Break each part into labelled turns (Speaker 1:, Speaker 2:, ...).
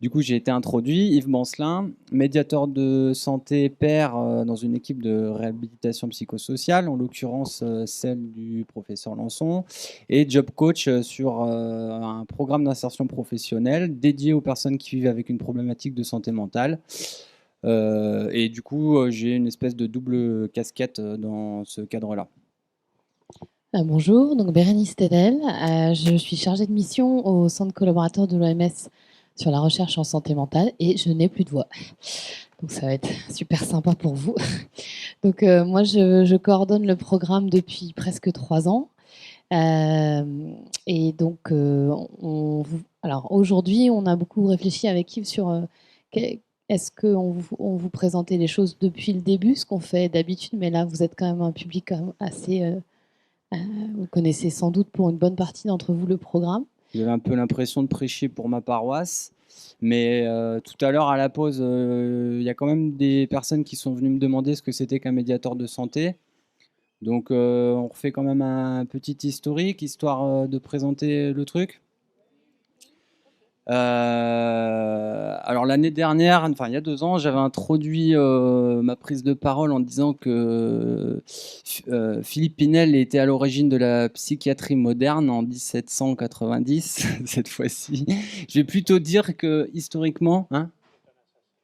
Speaker 1: Du coup, j'ai été introduit, Yves Bancelin, médiateur de santé pair dans une équipe de réhabilitation psychosociale, en l'occurrence celle du professeur Lançon, et job coach sur un programme d'insertion professionnelle dédié aux personnes qui vivent avec une problématique de santé mentale. Et du coup, j'ai une espèce de double casquette dans ce cadre-là.
Speaker 2: Bonjour, donc Bérénice Tedel. Je suis chargée de mission au centre collaborateur de l'OMS sur la recherche en santé mentale et je n'ai plus de voix. Donc ça va être super sympa pour vous. Donc moi, je coordonne le programme depuis presque 3 ans. Et donc, alors aujourd'hui, on a beaucoup réfléchi avec Yves sur est-ce qu'on vous présentait les choses depuis le début, ce qu'on fait d'habitude, mais là, vous êtes quand même un public quand même assez vous connaissez sans doute pour une bonne partie d'entre vous le programme.
Speaker 1: J'avais un peu l'impression de prêcher pour ma paroisse, mais tout à l'heure à la pause, il y a quand même des personnes qui sont venues me demander ce que c'était qu'un médiateur de santé. Donc on refait quand même un petit historique, histoire de présenter le truc. Alors l'année dernière, enfin il y a 2 ans, j'avais introduit ma prise de parole en disant que Philippe Pinel était à l'origine de la psychiatrie moderne en 1790, cette fois-ci. Je vais plutôt dire que historiquement, hein,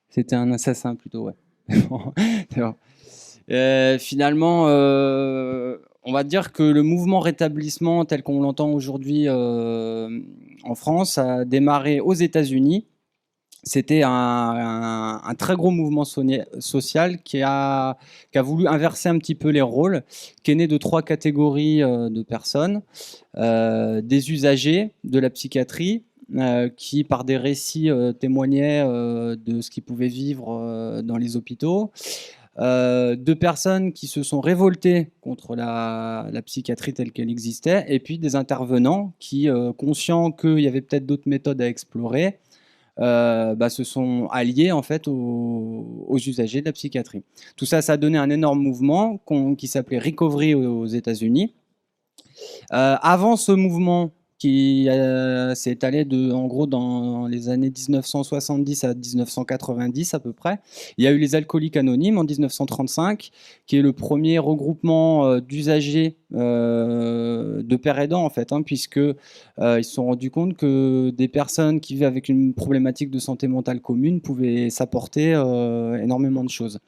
Speaker 1: c'était un assassin plutôt, ouais. C'est bon. Finalement, on va dire que le mouvement rétablissement tel qu'on l'entend aujourd'hui en France a démarré aux États-Unis. C'était un très gros mouvement social qui a voulu inverser un petit peu les rôles, qui est né de 3 catégories de personnes. Des usagers de la psychiatrie, qui, par des récits, témoignaient de ce qu'ils pouvaient vivre dans les hôpitaux. De personnes qui se sont révoltées contre la psychiatrie telle qu'elle existait, et puis des intervenants qui, conscients qu'il y avait peut-être d'autres méthodes à explorer, se sont alliés en fait aux usagers de la psychiatrie. Tout ça, ça a donné un énorme mouvement qui s'appelait Recovery aux États-Unis. Avant ce mouvement qui s'est étalé en gros dans les années 1970 à 1990 à peu près. Il y a eu les Alcooliques Anonymes en 1935, qui est le premier regroupement d'usagers de père aidant en fait, puisque ils se sont rendus compte que des personnes qui vivent avec une problématique de santé mentale commune pouvaient s'apporter énormément de choses.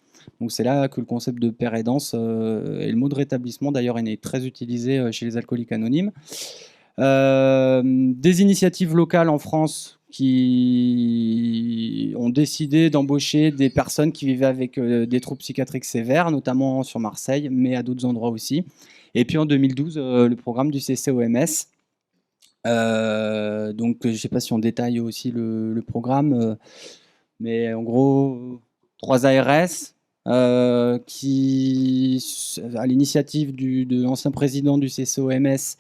Speaker 1: Donc c'est là que le concept de père aidance et le mot de rétablissement d'ailleurs est né, très utilisé chez les alcooliques anonymes. Des initiatives locales en France qui ont décidé d'embaucher des personnes qui vivaient avec des troubles psychiatriques sévères, notamment sur Marseille, mais à d'autres endroits aussi. Et puis en 2012, le programme du CCOMS. Donc je ne sais pas si on détaille aussi le programme, mais en gros, 3 ARS, qui, à l'initiative de l'ancien président du CCOMS,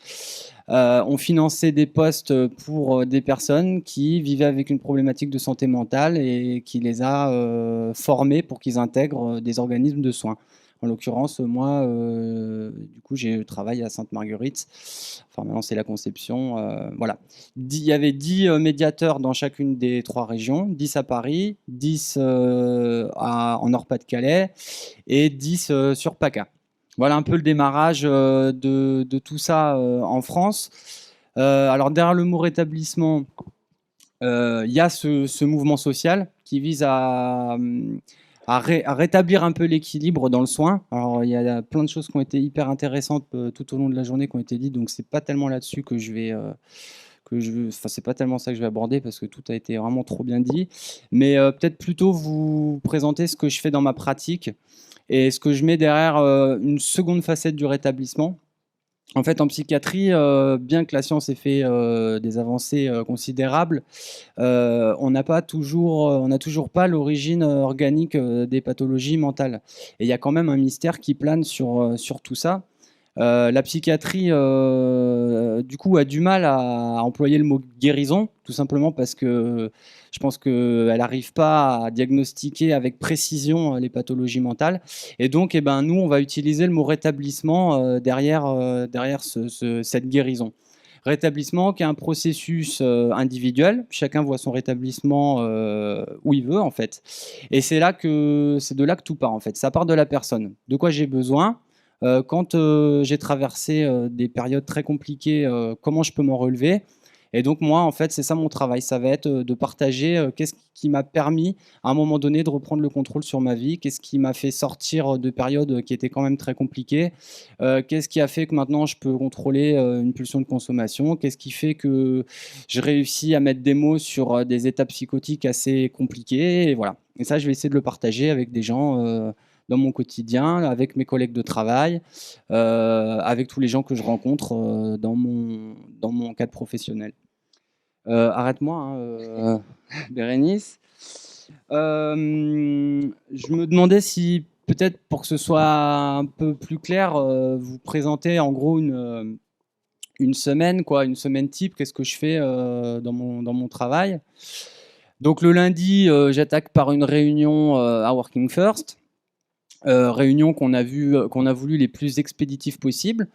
Speaker 1: ont financé des postes pour des personnes qui vivaient avec une problématique de santé mentale et qui les a formés pour qu'ils intègrent des organismes de soins. En l'occurrence, moi, du coup, j'ai travaillé à Sainte-Marguerite. Enfin, maintenant, c'est la Conception. Voilà. Il y avait 10 médiateurs dans chacune des 3 régions, 10 à Paris, 10 en Nord-Pas-de-Calais et 10 sur PACA. Voilà un peu le démarrage de tout ça en France. Alors derrière le mot rétablissement, il y a ce mouvement social qui vise à rétablir un peu l'équilibre dans le soin. Alors il y a plein de choses qui ont été hyper intéressantes tout au long de la journée qui ont été dites, donc c'est pas tellement là-dessus que je vais enfin c'est pas tellement ça que je vais aborder parce que tout a été vraiment trop bien dit, mais peut-être plutôt vous présenter ce que je fais dans ma pratique et ce que je mets derrière une seconde facette du rétablissement. En fait, en psychiatrie, bien que la science ait fait des avancées considérables, on n'a toujours pas l'origine organique des pathologies mentales. Et il y a quand même un mystère qui plane sur tout ça. La psychiatrie, du coup, a du mal à employer le mot guérison, tout simplement parce que je pense qu'elle n'arrive pas à diagnostiquer avec précision les pathologies mentales. Et donc, eh ben, nous, on va utiliser le mot rétablissement derrière cette guérison. Rétablissement qui est un processus individuel. Chacun voit son rétablissement où il veut en fait. Et c'est de là que tout part en fait. Ça part de la personne. De quoi j'ai besoin. Quand j'ai traversé des périodes très compliquées, comment je peux m'en relever. Et donc moi, en fait, c'est ça mon travail. Ça va être de partager qu'est-ce qui m'a permis, à un moment donné, de reprendre le contrôle sur ma vie. Qu'est-ce qui m'a fait sortir de périodes qui étaient quand même très compliquées. Qu'est-ce qui a fait que maintenant, je peux contrôler une pulsion de consommation. Qu'est-ce qui fait que je réussis à mettre des mots sur des états psychotiques assez compliqués. Et voilà. Et ça, je vais essayer de le partager avec des gens dans mon quotidien, avec mes collègues de travail, avec tous les gens que je rencontre dans mon cadre professionnel. Arrête-moi, hein, Bérénice. Je me demandais si, peut-être pour que ce soit un peu plus clair, vous présentez en gros une semaine, quoi, une semaine type, qu'est-ce que je fais dans mon travail. Donc le lundi, j'attaque par une réunion à Working First. Réunion qu'on a voulu les plus expéditives possibles.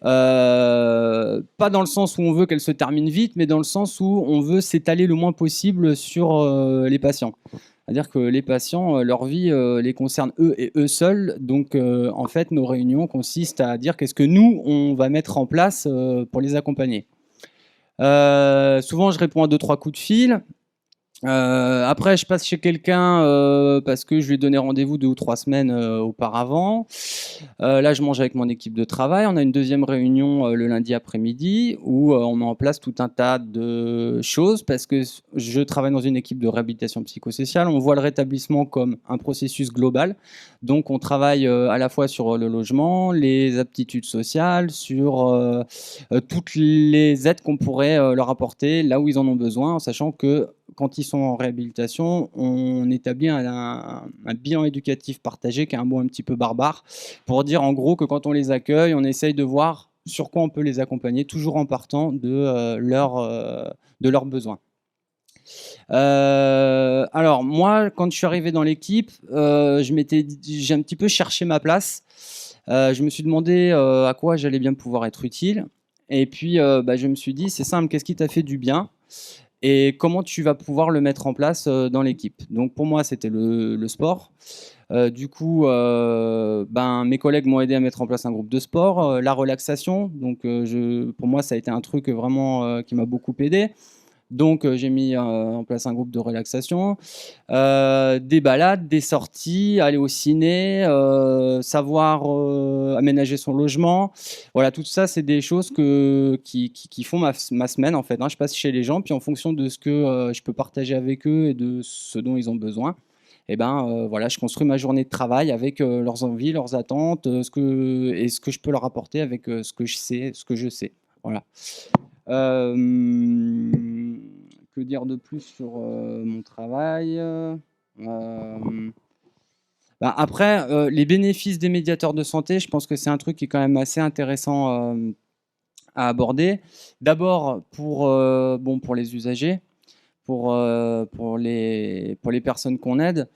Speaker 1: Pas dans le sens où on veut qu'elle se termine vite, mais dans le sens où on veut s'étaler le moins possible sur les patients. C'est-à-dire que les patients, leur vie les concerne eux et eux seuls. Donc, en fait, nos réunions consistent à dire qu'est-ce que nous, on va mettre en place pour les accompagner. Souvent, je réponds à 2-3 coups de fil. Après, je passe chez quelqu'un parce que je lui ai donné rendez-vous 2 ou 3 semaines auparavant. Là, je mange avec mon équipe de travail. On a une deuxième réunion le lundi après-midi où on met en place tout un tas de choses parce que je travaille dans une équipe de réhabilitation psychosociale. On voit le rétablissement comme un processus global. Donc, on travaille à la fois sur le logement, les aptitudes sociales, sur toutes les aides qu'on pourrait leur apporter là où ils en ont besoin, en sachant que quand ils sont en réhabilitation, on établit un bilan éducatif partagé, qui est un mot un petit peu barbare, pour dire en gros que quand on les accueille, on essaye de voir sur quoi on peut les accompagner, toujours en partant de leurs besoins. Alors moi, quand je suis arrivé dans l'équipe, j'ai un petit peu cherché ma place. Je me suis demandé à quoi j'allais bien pouvoir être utile. Et puis, je me suis dit, c'est simple, qu'est-ce qui t'a fait du bien ? Et comment tu vas pouvoir le mettre en place dans l'équipe. Donc pour moi, c'était le sport. Du coup, mes collègues m'ont aidé à mettre en place un groupe de sport, la relaxation. Donc pour moi, ça a été un truc vraiment qui m'a beaucoup aidé. Donc j'ai mis en place un groupe de relaxation, des balades, des sorties, aller au ciné, savoir aménager son logement. Voilà, tout ça, c'est des choses qui font ma semaine en fait, hein. Je passe chez les gens, puis en fonction de ce que je peux partager avec eux et de ce dont ils ont besoin, et voilà, je construis ma journée de travail avec leurs envies, leurs attentes, ce que je peux leur apporter avec ce que je sais. Voilà. Que dire de plus sur mon travail Après, les bénéfices des médiateurs de santé, je pense que c'est un truc qui est quand même assez intéressant à aborder. D'abord, pour les usagers, pour les personnes qu'on aide,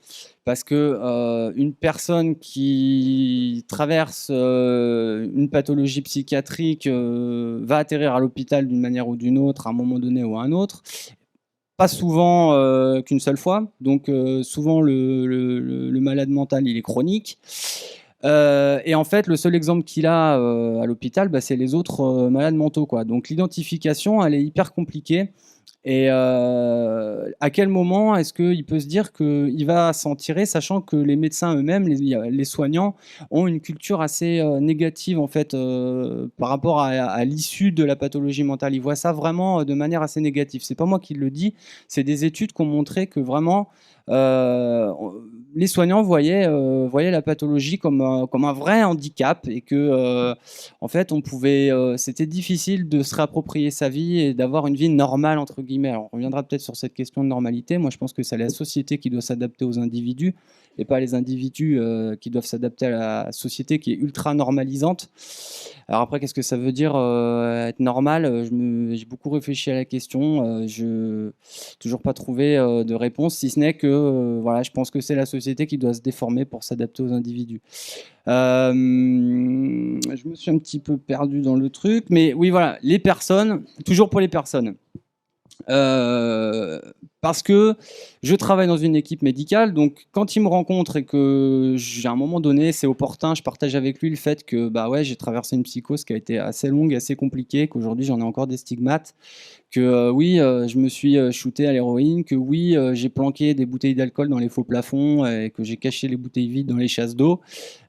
Speaker 1: parce que une personne qui traverse une pathologie psychiatrique va atterrir à l'hôpital d'une manière ou d'une autre, à un moment donné ou à un autre. Pas souvent qu'une seule fois, donc souvent le malade mental il est chronique. Et en fait, le seul exemple qu'il a à l'hôpital, c'est les autres malades mentaux, quoi. Donc l'identification, elle est hyper compliquée. Et à quel moment est-ce qu'il peut se dire qu'il va s'en tirer, sachant que les médecins eux-mêmes, les soignants, ont une culture assez négative en fait par rapport à l'issue de la pathologie mentale. Ils voient ça vraiment de manière assez négative. C'est pas moi qui le dis, c'est des études qui ont montré que vraiment euh, les soignants voyaient la pathologie comme un vrai handicap et que en fait c'était difficile de se réapproprier sa vie et d'avoir une vie normale entre guillemets. Alors, on reviendra peut-être sur cette question de normalité. Moi, je pense que c'est la société qui doit s'adapter aux individus et pas les individus qui doivent s'adapter à la société qui est ultra normalisante. Alors après, qu'est-ce que ça veut dire être normal? J'ai beaucoup réfléchi à la question. Je n'ai toujours pas trouvé de réponse, si ce n'est que voilà, je pense que c'est la société qui doit se déformer pour s'adapter aux individus. Je me suis un petit peu perdu dans le truc, mais oui, voilà, les personnes, toujours pour les personnes. Parce que je travaille dans une équipe médicale, donc quand il me rencontre et que j'ai un moment donné, c'est opportun, je partage avec lui le fait que bah ouais, j'ai traversé une psychose qui a été assez longue, assez compliquée, qu'aujourd'hui j'en ai encore des stigmates, que oui, je me suis shooté à l'héroïne, que oui, j'ai planqué des bouteilles d'alcool dans les faux plafonds et que j'ai caché les bouteilles vides dans les chasses d'eau.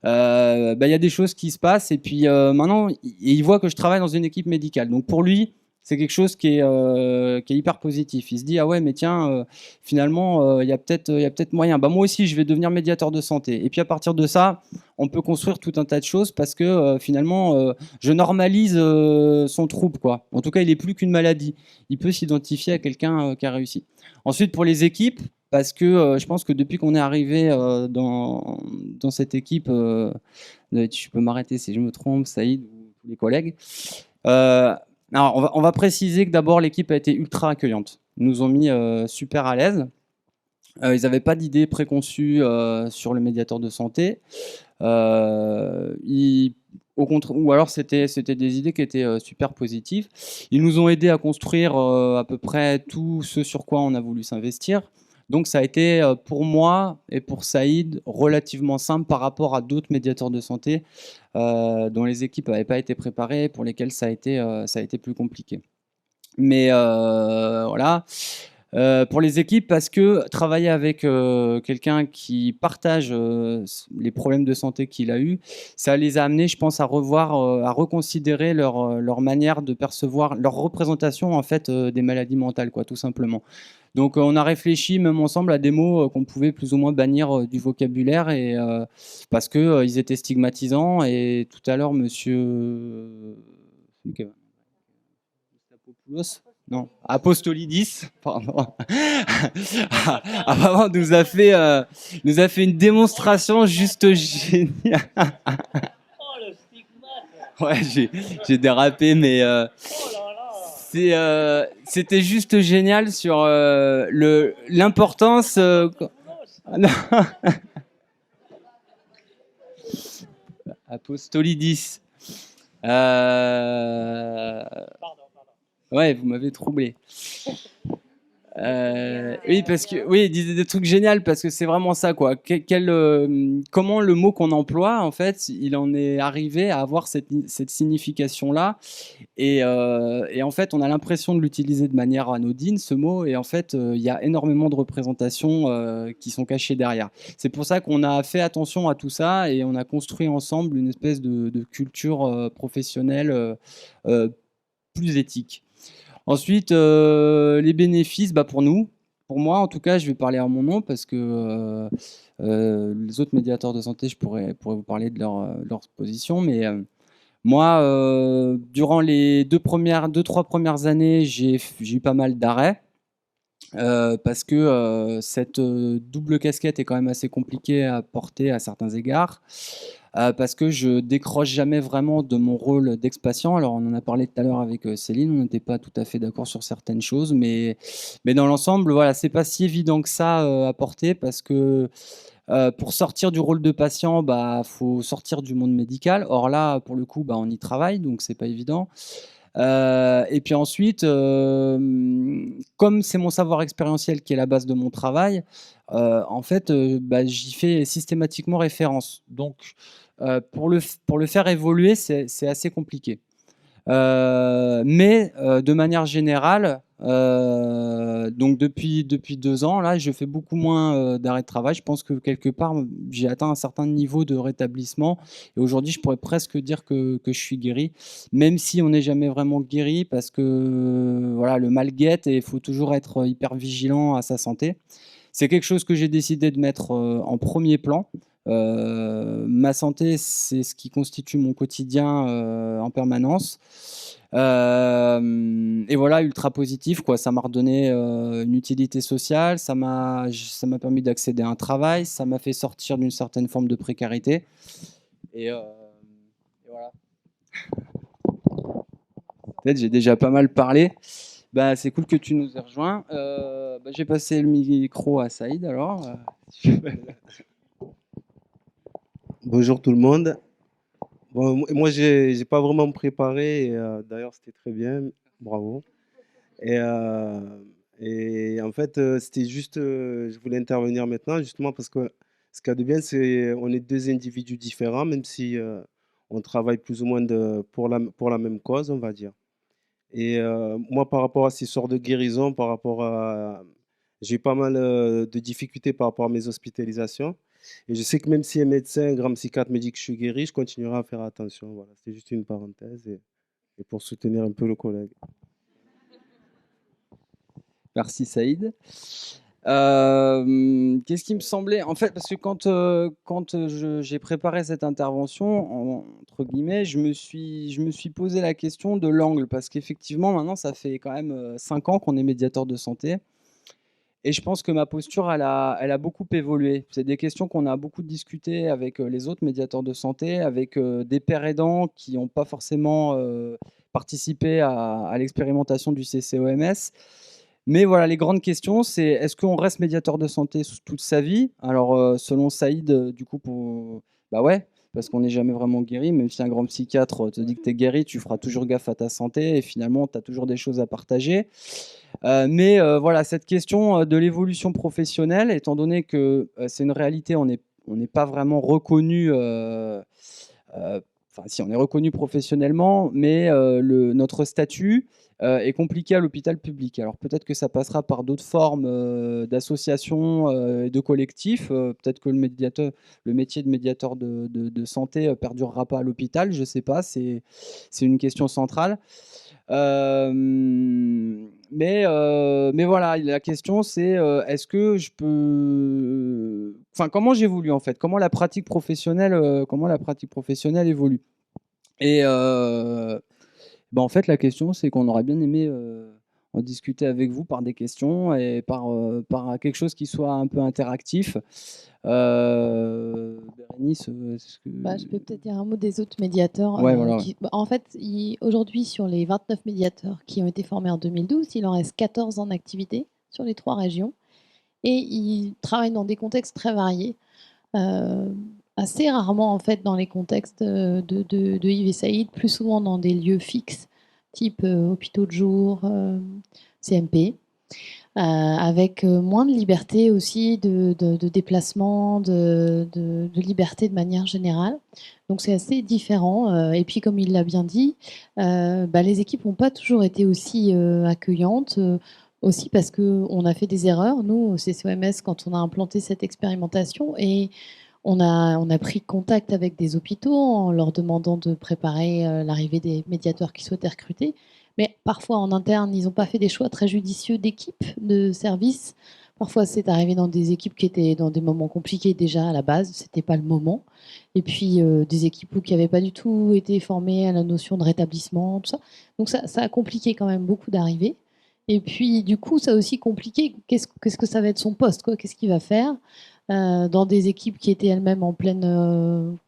Speaker 1: Bah, y a des choses qui se passent et puis maintenant, il voit que je travaille dans une équipe médicale. Donc pour lui, c'est quelque chose qui est hyper positif. Il se dit ah ouais mais tiens finalement il y a peut-être moyen. Bah moi aussi je vais devenir médiateur de santé. Et puis à partir de ça, on peut construire tout un tas de choses parce que finalement je normalise son trouble quoi. En tout cas il est plus qu'une maladie. Il peut s'identifier à quelqu'un qui a réussi. Ensuite pour les équipes, parce que je pense que depuis qu'on est arrivé dans cette équipe, tu peux m'arrêter si je me trompe, Saïd ou tous les collègues. Alors, on va préciser que d'abord l'équipe a été ultra accueillante. Ils nous ont mis super à l'aise. Ils n'avaient pas d'idées préconçues sur le médiateur de santé. Au contraire, ou alors c'était des idées qui étaient super positives. Ils nous ont aidés à construire à peu près tout ce sur quoi on a voulu s'investir. Donc ça a été pour moi et pour Saïd relativement simple par rapport à d'autres médiateurs de santé dont les équipes n'avaient pas été préparées, pour lesquelles ça a été plus compliqué. Mais voilà. Pour les équipes, parce que travailler avec quelqu'un qui partage les problèmes de santé qu'il a eu, ça les a amenés, je pense, à revoir, à reconsidérer leur manière de percevoir, leur représentation en fait des maladies mentales, quoi, tout simplement. Donc on a réfléchi même ensemble à des mots qu'on pouvait plus ou moins bannir du vocabulaire et parce que ils étaient stigmatisants. Et tout à l'heure, monsieur Stapopoulos, non, Apostolidis, pardon, vraiment nous a fait une démonstration juste géniale. Ouais, j'ai dérapé, mais c'était juste génial sur l'importance. Apostolidis. Ouais, vous m'avez troublé. Oui, parce que oui, il disait des trucs géniaux parce que c'est vraiment ça quoi. Comment le mot qu'on emploie en fait, il en est arrivé à avoir cette signification là. Et en fait, on a l'impression de l'utiliser de manière anodine ce mot, et en fait, il y a énormément de représentations qui sont cachées derrière. C'est pour ça qu'on a fait attention à tout ça et on a construit ensemble une espèce de culture professionnelle plus éthique. Ensuite, les bénéfices, bah, pour nous, pour moi en tout cas, je vais parler à mon nom parce que les autres médiateurs de santé, je pourrais vous parler de leur position, mais moi, durant les deux, trois premières années, j'ai eu pas mal d'arrêts parce que cette double casquette est quand même assez compliquée à porter à certains égards. Parce que je décroche jamais vraiment de mon rôle d'ex-patient. Alors on en a parlé tout à l'heure avec Céline, on n'était pas tout à fait d'accord sur certaines choses, mais dans l'ensemble, voilà, c'est pas si évident que ça à porter parce que pour sortir du rôle de patient, bah faut sortir du monde médical. Or là, pour le coup, bah on y travaille, donc c'est pas évident. Et puis ensuite, comme c'est mon savoir expérientiel qui est la base de mon travail, en fait, bah, j'y fais systématiquement référence. Donc, pour le faire évoluer, c'est assez compliqué. Mais de manière générale, donc depuis 2 ans, là, je fais beaucoup moins d'arrêt de travail. Je pense que quelque part, j'ai atteint un certain niveau de rétablissement. Et aujourd'hui, je pourrais presque dire que je suis guéri, même si on n'est jamais vraiment guéri, parce que voilà, le mal guette et il faut toujours être hyper vigilant à sa santé. C'est quelque chose que j'ai décidé de mettre en premier plan. Ma santé, c'est ce qui constitue mon quotidien en permanence. Et voilà, ultra positif, quoi. Ça m'a redonné une utilité sociale, ça m'a permis d'accéder à un travail, ça m'a fait sortir d'une certaine forme de précarité. Et voilà. Peut-être j'ai déjà pas mal parlé. Bah, c'est cool que tu nous aies rejoints. Bah, j'ai passé le micro à Saïd alors.
Speaker 3: Bonjour tout le monde. Bon, moi, j'ai pas vraiment préparé. Et, d'ailleurs, c'était très bien. Bravo. Et, et en fait, c'était juste, je voulais intervenir maintenant, justement, parce que ce qu'il y a de bien, c'est on est deux individus différents, même si on travaille plus ou moins pour la même cause, on va dire. Et moi, par rapport à ces sortes de guérison, par rapport à... J'ai eu pas mal de difficultés par rapport à mes hospitalisations. Et je sais que même si un médecin, un grand psychiatre me dit que je suis guéri, je continuerai à faire attention. Voilà, c'était juste une parenthèse et pour soutenir un peu le collègue.
Speaker 1: Merci Saïd. Qu'est-ce qui me semblait en fait, parce que quand j'ai préparé cette intervention, entre guillemets, je me suis posé la question de l'angle, parce qu'effectivement, maintenant, ça fait quand même 5 ans qu'on est médiateur de santé. Et je pense que ma posture, elle a beaucoup évolué. C'est des questions qu'on a beaucoup discutées avec les autres médiateurs de santé, avec des pères aidants qui n'ont pas forcément participé à l'expérimentation du CCOMS. Mais voilà, les grandes questions, c'est est-ce qu'on reste médiateur de santé toute sa vie? Alors, selon Saïd, du coup, bah ouais, parce qu'on n'est jamais vraiment guéri. Même si un grand psychiatre te dit que tu es guéri, tu feras toujours gaffe à ta santé et finalement, tu as toujours des choses à partager. Mais voilà, cette question de l'évolution professionnelle, étant donné que c'est une réalité, on n'est pas vraiment reconnu. Enfin, si on est reconnu professionnellement, mais notre statut est compliqué à l'hôpital public. Alors peut-être que ça passera par d'autres formes d'associations et de collectifs. Peut-être que le métier de médiateur de santé perdurera pas à l'hôpital. Je ne sais pas. C'est une question centrale. Mais voilà, la question c'est est-ce que je peux. Enfin, comment j'évolue en fait? Comment la pratique professionnelle évolue? Et en fait, la question c'est qu'on aurait bien aimé en discuter avec vous par des questions et par quelque chose qui soit un peu interactif. Bérénice, est-ce que.
Speaker 2: Bah, je peux peut-être dire un mot des autres médiateurs.
Speaker 1: Ouais, voilà. Ouais.
Speaker 2: En fait, aujourd'hui, sur les 29 médiateurs qui ont été formés en 2012, il en reste 14 en activité sur les 3 régions. Et ils travaillent dans des contextes très variés. Assez rarement, en fait, dans les contextes de Yves et Saïd, plus souvent dans des lieux fixes, type hôpitaux de jour, CMP. Avec moins de liberté aussi de déplacement, de liberté de manière générale. Donc c'est assez différent. Et puis comme il l'a bien dit, les équipes n'ont pas toujours été aussi accueillantes, aussi parce qu'on a fait des erreurs, nous, au CCOMS, quand on a implanté cette expérimentation. Et on a pris contact avec des hôpitaux en leur demandant de préparer l'arrivée des médiateurs qui souhaitaient recruter. Mais parfois, en interne, ils n'ont pas fait des choix très judicieux d'équipe, de service. Parfois, c'est arrivé dans des équipes qui étaient dans des moments compliqués déjà à la base, ce n'était pas le moment. Et puis, des équipes qui n'avaient pas du tout été formées à la notion de rétablissement, tout ça. Donc, ça a compliqué quand même beaucoup d'arrivées. Et puis, du coup, ça a aussi compliqué qu'est-ce que ça va être son poste, quoi, qu'est-ce qu'il va faire dans des équipes qui étaient elles-mêmes en plein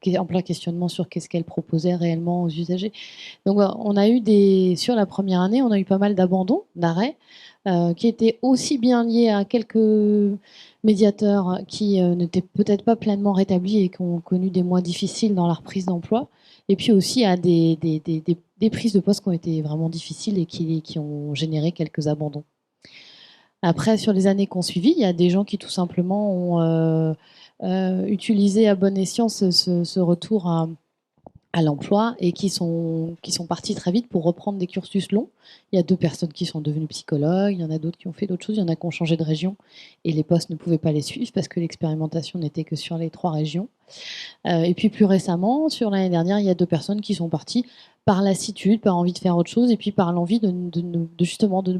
Speaker 2: questionnement sur qu'est-ce qu'elles proposaient réellement aux usagers. Donc, on a eu sur la première année, on a eu pas mal d'abandons, d'arrêts, qui étaient aussi bien liés à quelques médiateurs qui n'étaient peut-être pas pleinement rétablis et qui ont connu des mois difficiles dans la reprise d'emploi, et puis aussi à des prises de poste qui ont été vraiment difficiles et qui ont généré quelques abandons. Après, sur les années qui ont suivi, il y a des gens qui tout simplement ont utilisé à bon escient ce retour à l'emploi et qui sont partis très vite pour reprendre des cursus longs. Il y a 2 personnes qui sont devenues psychologues, il y en a d'autres qui ont fait d'autres choses, il y en a qui ont changé de région et les postes ne pouvaient pas les suivre parce que l'expérimentation n'était que sur les 3 régions. Et puis plus récemment, sur l'année dernière, il y a 2 personnes qui sont parties par lassitude, par envie de faire autre chose, et puis par l'envie justement de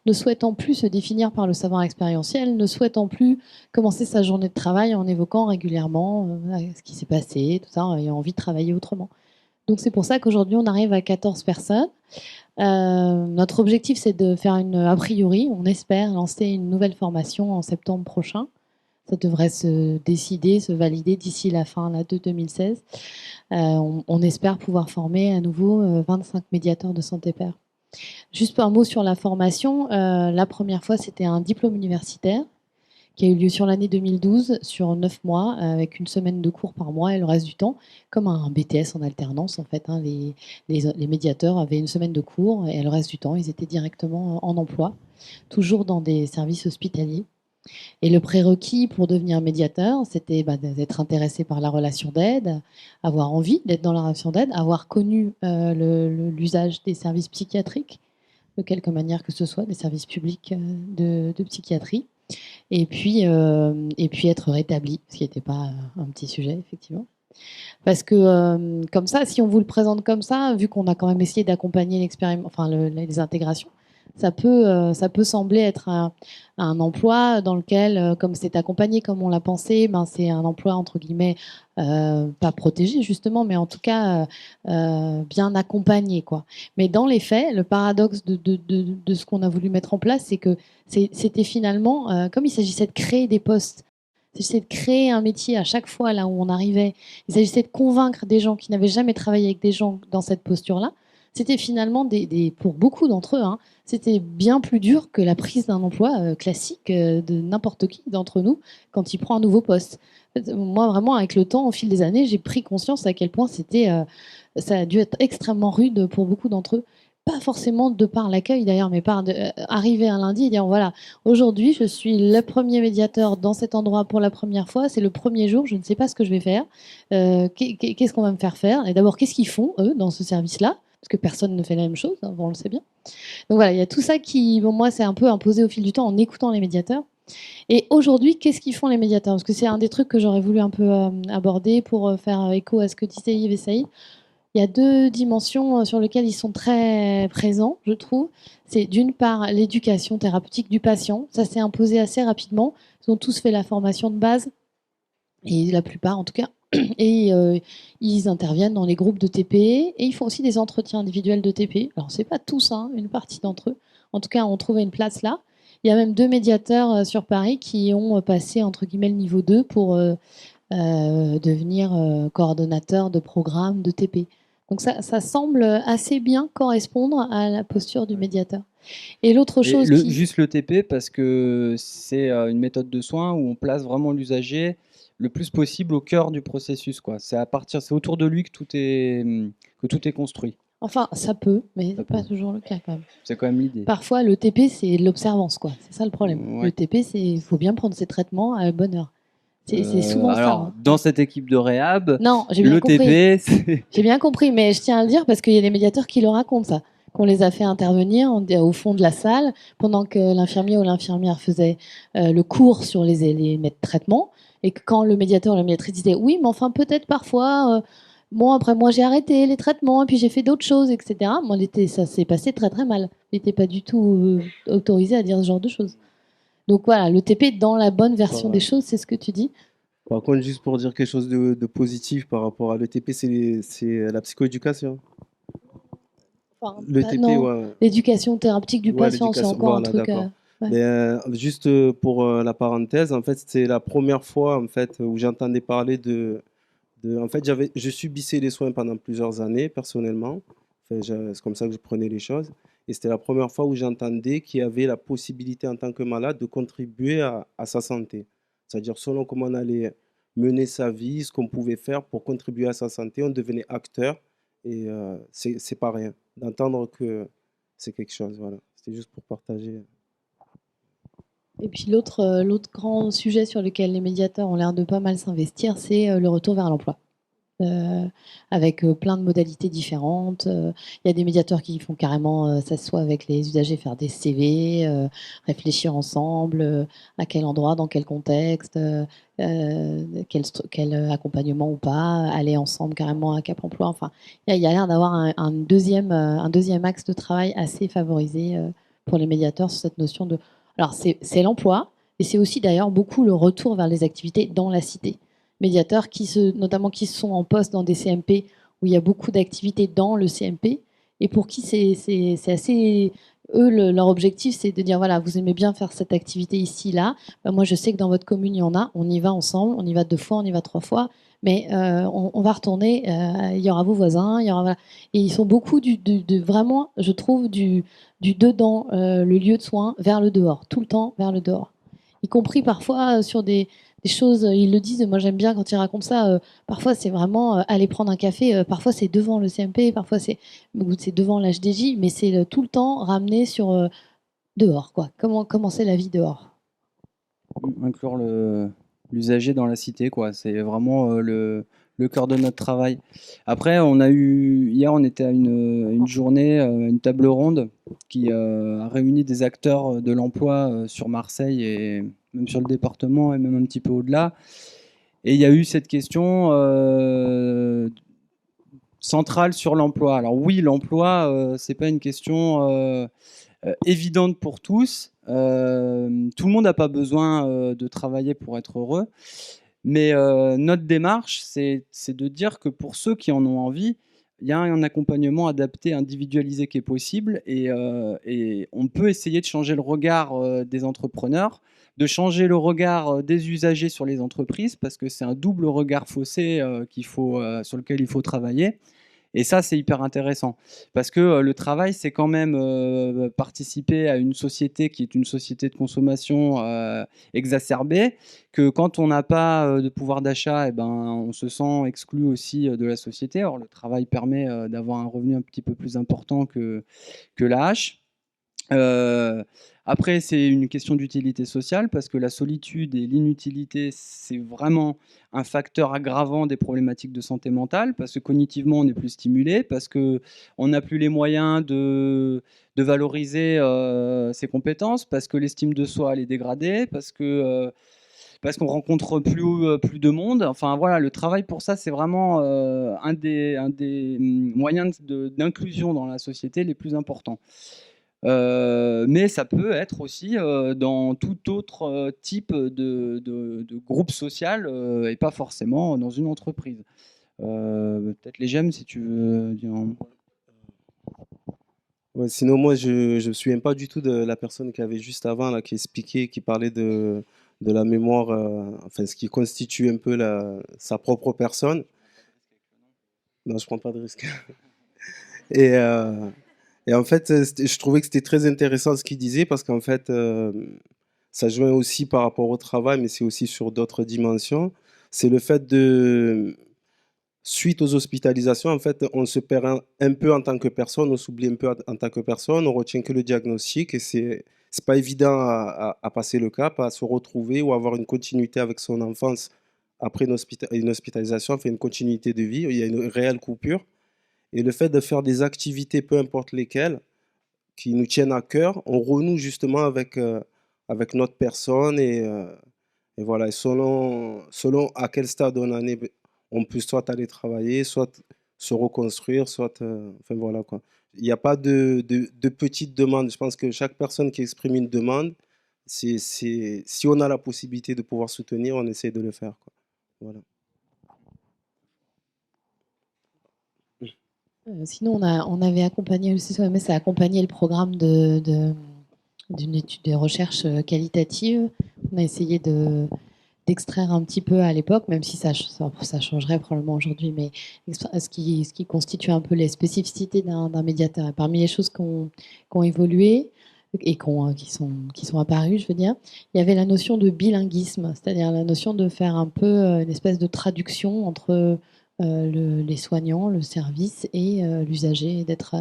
Speaker 2: ne souhaitant plus se définir par le savoir expérientiel, ne souhaitant plus commencer sa journée de travail en évoquant régulièrement ce qui s'est passé, tout ça, et envie de travailler autrement. Donc c'est pour ça qu'aujourd'hui on arrive à 14 personnes. Notre objectif c'est de faire a priori, on espère lancer une nouvelle formation en septembre prochain. Ça devrait se décider, se valider d'ici la fin de 2016. On espère pouvoir former à nouveau 25 médiateurs de santé pair. Juste un mot sur la formation. La première fois, c'était un diplôme universitaire qui a eu lieu sur l'année 2012, sur 9 mois, avec une semaine de cours par mois et le reste du temps, comme un BTS en alternance en fait. Hein, les médiateurs avaient une semaine de cours et le reste du temps, ils étaient directement en emploi, toujours dans des services hospitaliers. Et le prérequis pour devenir médiateur, c'était d'être intéressé par la relation d'aide, avoir envie d'être dans la relation d'aide, avoir connu l'usage des services psychiatriques, de quelque manière que ce soit, des services publics de psychiatrie, et puis être rétabli, ce qui n'était pas un petit sujet, effectivement. Parce que comme ça, si on vous le présente comme ça, vu qu'on a quand même essayé d'accompagner les intégrations, ça peut sembler être un emploi dans lequel, comme c'est accompagné, comme on l'a pensé, c'est un emploi entre guillemets pas protégé justement, mais en tout cas bien accompagné, quoi. Mais dans les faits, le paradoxe de ce qu'on a voulu mettre en place, c'est que c'était finalement, comme il s'agissait de créer des postes, il s'agissait de créer un métier à chaque fois là où on arrivait, il s'agissait de convaincre des gens qui n'avaient jamais travaillé avec des gens dans cette posture-là. C'était finalement, pour beaucoup d'entre eux, hein, c'était bien plus dur que la prise d'un emploi classique de n'importe qui d'entre nous quand il prend un nouveau poste. Moi, vraiment, avec le temps, au fil des années, j'ai pris conscience à quel point ça a dû être extrêmement rude pour beaucoup d'entre eux. Pas forcément de par l'accueil d'ailleurs, mais par arriver un lundi et dire voilà, aujourd'hui je suis le premier médiateur dans cet endroit pour la première fois, c'est le premier jour, je ne sais pas ce que je vais faire, qu'est-ce qu'on va me faire faire, et d'abord qu'est-ce qu'ils font eux dans ce service-là, parce que personne ne fait la même chose, hein, on le sait bien. Donc voilà, il y a tout ça qui, bon, moi, c'est un peu imposé au fil du temps en écoutant les médiateurs. Et aujourd'hui, qu'est-ce qu'ils font les médiateurs? Parce que c'est un des trucs que j'aurais voulu un peu aborder pour faire écho à ce que disait Yves et Saïd. Il y a deux dimensions sur lesquelles ils sont très présents, je trouve. C'est d'une part l'éducation thérapeutique du patient. Ça s'est imposé assez rapidement. Ils ont tous fait la formation de base, et la plupart en tout cas. Et ils interviennent dans les groupes de TP et ils font aussi des entretiens individuels de TP. Alors, c'est pas tous, hein, une partie d'entre eux. En tout cas, ont trouvé une place là. Il y a même 2 médiateurs sur Paris qui ont passé, entre guillemets, le niveau 2 pour devenir coordonnateurs de programmes de TP. Donc ça semble assez bien correspondre à la posture du médiateur. Et l'autre chose
Speaker 1: Juste le TP, parce que c'est une méthode de soins où on place vraiment l'usager le plus possible au cœur du processus, quoi. C'est autour de lui que tout est construit.
Speaker 2: Enfin, ça peut, mais c'est pas toujours le cas quand même.
Speaker 1: C'est quand même l'idée.
Speaker 2: Parfois, le TP, c'est l'observance, quoi. C'est ça le problème.
Speaker 1: Ouais.
Speaker 2: Le TP, il faut bien prendre ses traitements à la bonne heure. C'est souvent
Speaker 1: alors,
Speaker 2: ça. Hein.
Speaker 1: Dans cette équipe de réhab,
Speaker 2: non, j'ai bien compris.
Speaker 1: TP, c'est...
Speaker 2: J'ai bien compris, mais je tiens à le dire parce qu'il y a des médiateurs qui le racontent, ça. Qu'on les a fait intervenir au fond de la salle pendant que l'infirmier ou l'infirmière faisait le cours sur les traitements, et que quand le médiateur ou la médiatrice disait oui, mais enfin peut-être parfois, bon après moi j'ai arrêté les traitements et puis j'ai fait d'autres choses, etc. Moi, ça s'est passé très très mal. Il n'était pas du tout autorisé à dire ce genre de choses. Donc voilà, le TP dans la bonne version des choses, c'est ce que tu dis.
Speaker 3: Par contre, juste pour dire quelque chose de positif par rapport à l'ETP, c'est la psychoéducation.
Speaker 2: Enfin,
Speaker 3: L'ETP, ouais.
Speaker 2: L'éducation thérapeutique du patient, c'est encore un truc.
Speaker 3: Ouais. Mais, juste pour la parenthèse, en fait, c'est la première fois en fait, où j'entendais parler en fait, je subissais les soins pendant plusieurs années personnellement. Enfin, c'est comme ça que je prenais les choses. Et c'était la première fois où j'entendais qu'il y avait la possibilité en tant que malade de contribuer à sa santé. C'est-à-dire selon comment on allait mener sa vie, ce qu'on pouvait faire pour contribuer à sa santé, on devenait acteur. Et c'est pas rien d'entendre que c'est quelque chose. Voilà. C'était juste pour partager.
Speaker 2: Et puis l'autre grand sujet sur lequel les médiateurs ont l'air de pas mal s'investir, c'est le retour vers l'emploi. Avec plein de modalités différentes. Il y a des médiateurs qui font carrément s'asseoir avec les usagers, faire des CV, réfléchir ensemble, à quel endroit, dans quel contexte, quel accompagnement ou pas, aller ensemble carrément à Cap Emploi. Enfin, il y a l'air d'avoir un deuxième axe de travail assez favorisé pour les médiateurs sur cette notion de... Alors, c'est l'emploi, et c'est aussi d'ailleurs beaucoup le retour vers les activités dans la cité. Médiateurs notamment qui sont en poste dans des CMP où il y a beaucoup d'activités dans le CMP et pour qui c'est assez... Eux, leur objectif, c'est de dire, voilà, vous aimez bien faire cette activité ici, là. Moi, je sais que dans votre commune, il y en a. On y va ensemble. On y va 2 fois, on y va 3 fois. Mais on va retourner. Il y aura vos voisins. Il y aura, voilà. Et ils sont beaucoup vraiment, je trouve, du dedans, le lieu de soins, vers le dehors. Tout le temps vers le dehors. y compris parfois sur des choses, ils le disent, moi j'aime bien quand ils racontent ça, parfois c'est vraiment aller prendre un café, parfois c'est devant le CMP, parfois c'est devant l'HDJ, mais c'est tout le temps ramené sur dehors, quoi. Comment c'est la vie dehors.
Speaker 1: Inclure l'usager dans la cité, quoi. C'est vraiment le cœur de notre travail. Après, hier, on était à une journée, une table ronde qui a réuni des acteurs de l'emploi sur Marseille et même sur le département et même un petit peu au-delà. Et il y a eu cette question centrale sur l'emploi. Alors oui, l'emploi, c'est pas une question évidente pour tous. Tout le monde n'a pas besoin de travailler pour être heureux. Mais notre démarche, c'est de dire que pour ceux qui en ont envie, il y a un accompagnement adapté, individualisé qui est possible. Et on peut essayer de changer le regard des entrepreneurs, de changer le regard des usagers sur les entreprises, parce que c'est un double regard faussé sur lequel il faut travailler. Et ça, c'est hyper intéressant parce que le travail, c'est quand même participer à une société qui est une société de consommation exacerbée, que quand on n'a pas de pouvoir d'achat, eh ben, on se sent exclu aussi de la société. Or, le travail permet d'avoir un revenu un petit peu plus important que la hache. Après, c'est une question d'utilité sociale parce que la solitude et l'inutilité, c'est vraiment un facteur aggravant des problématiques de santé mentale parce que cognitivement, on est plus stimulé, parce qu'on n'a plus les moyens de valoriser ses compétences, parce que l'estime de soi elle est dégradée, parce qu'on rencontre plus de monde. Enfin voilà, le travail pour ça, c'est vraiment un des moyens d'inclusion dans la société les plus importants. Mais ça peut être aussi dans tout autre type de groupe social et pas forcément dans une entreprise. Peut-être les gemmes, si tu veux dire.
Speaker 3: Ouais, sinon, moi, je ne me souviens pas du tout de la personne qui avait juste avant, là, qui expliquait, qui parlait de la mémoire, enfin, ce qui constitue un peu sa propre personne. Non, je prends pas de risque. Et, euh, et en fait, je trouvais que c'était très intéressant ce qu'il disait parce qu'en fait, ça joint aussi par rapport au travail, mais c'est aussi sur d'autres dimensions. C'est le fait de, suite aux hospitalisations, en fait, on se perd un peu en tant que personne, on s'oublie un peu en tant que personne, on retient que le diagnostic et c'est pas évident à passer le cap, à se retrouver ou avoir une continuité avec son enfance après une hospitalisation, enfin une continuité de vie. Il y a une réelle coupure. Et le fait de faire des activités, peu importe lesquelles, qui nous tiennent à cœur, on renoue justement avec notre personne et voilà. Et selon à quel stade on en est, on peut soit aller travailler, soit se reconstruire, soit. Enfin voilà quoi. Il n'y a pas de petite demande. Je pense que chaque personne qui exprime une demande, si on a la possibilité de pouvoir soutenir, on essaie de le faire, quoi. Voilà.
Speaker 2: Sinon, on avait accompagné, le CCOMS a accompagné le programme d'une étude de recherche qualitative. On a essayé d'extraire un petit peu à l'époque, même si ça changerait probablement aujourd'hui, mais ce qui constitue un peu les spécificités d'un médiateur. Et parmi les choses qui ont évolué et qui sont apparues, je veux dire, il y avait la notion de bilinguisme, c'est-à-dire la notion de faire un peu une espèce de traduction entre les soignants, le service et l'usager, d'être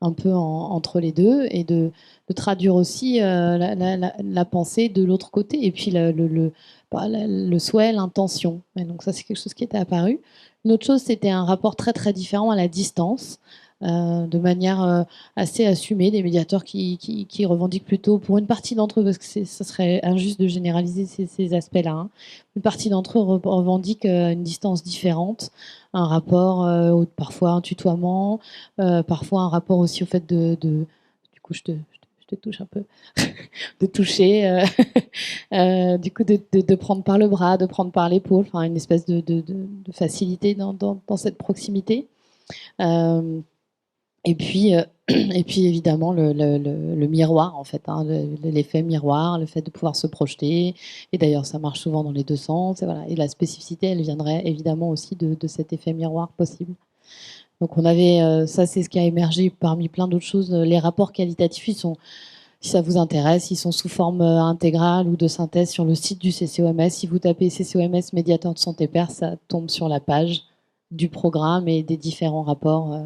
Speaker 2: un peu entre les deux et de traduire aussi la pensée de l'autre côté et puis le souhait, l'intention. Et donc ça, c'est quelque chose qui était apparu. Une autre chose, c'était un rapport très très différent à la distance, de manière assez assumée, des médiateurs qui revendiquent plutôt, pour une partie d'entre eux, parce que ça serait injuste de généraliser ces aspects-là, hein, une partie d'entre eux revendiquent une distance différente, un rapport, parfois un tutoiement, parfois un rapport aussi au fait du coup, je te touche un peu, de toucher, du coup, de prendre par le bras, de prendre par l'épaule, enfin, une espèce de facilité dans cette proximité. Euh, et puis, et puis évidemment, le miroir, en fait, hein, l'effet miroir, le fait de pouvoir se projeter. Et d'ailleurs, ça marche souvent dans les deux sens. Et, voilà. Et la spécificité, elle viendrait évidemment aussi de cet effet miroir possible. Donc, on avait, ça, c'est ce qui a émergé parmi plein d'autres choses. Les rapports qualitatifs, Si ça vous intéresse, ils sont sous forme intégrale ou de synthèse sur le site du CCOMS. Si vous tapez CCOMS médiateur de santé père, ça tombe sur la page du programme et des différents rapports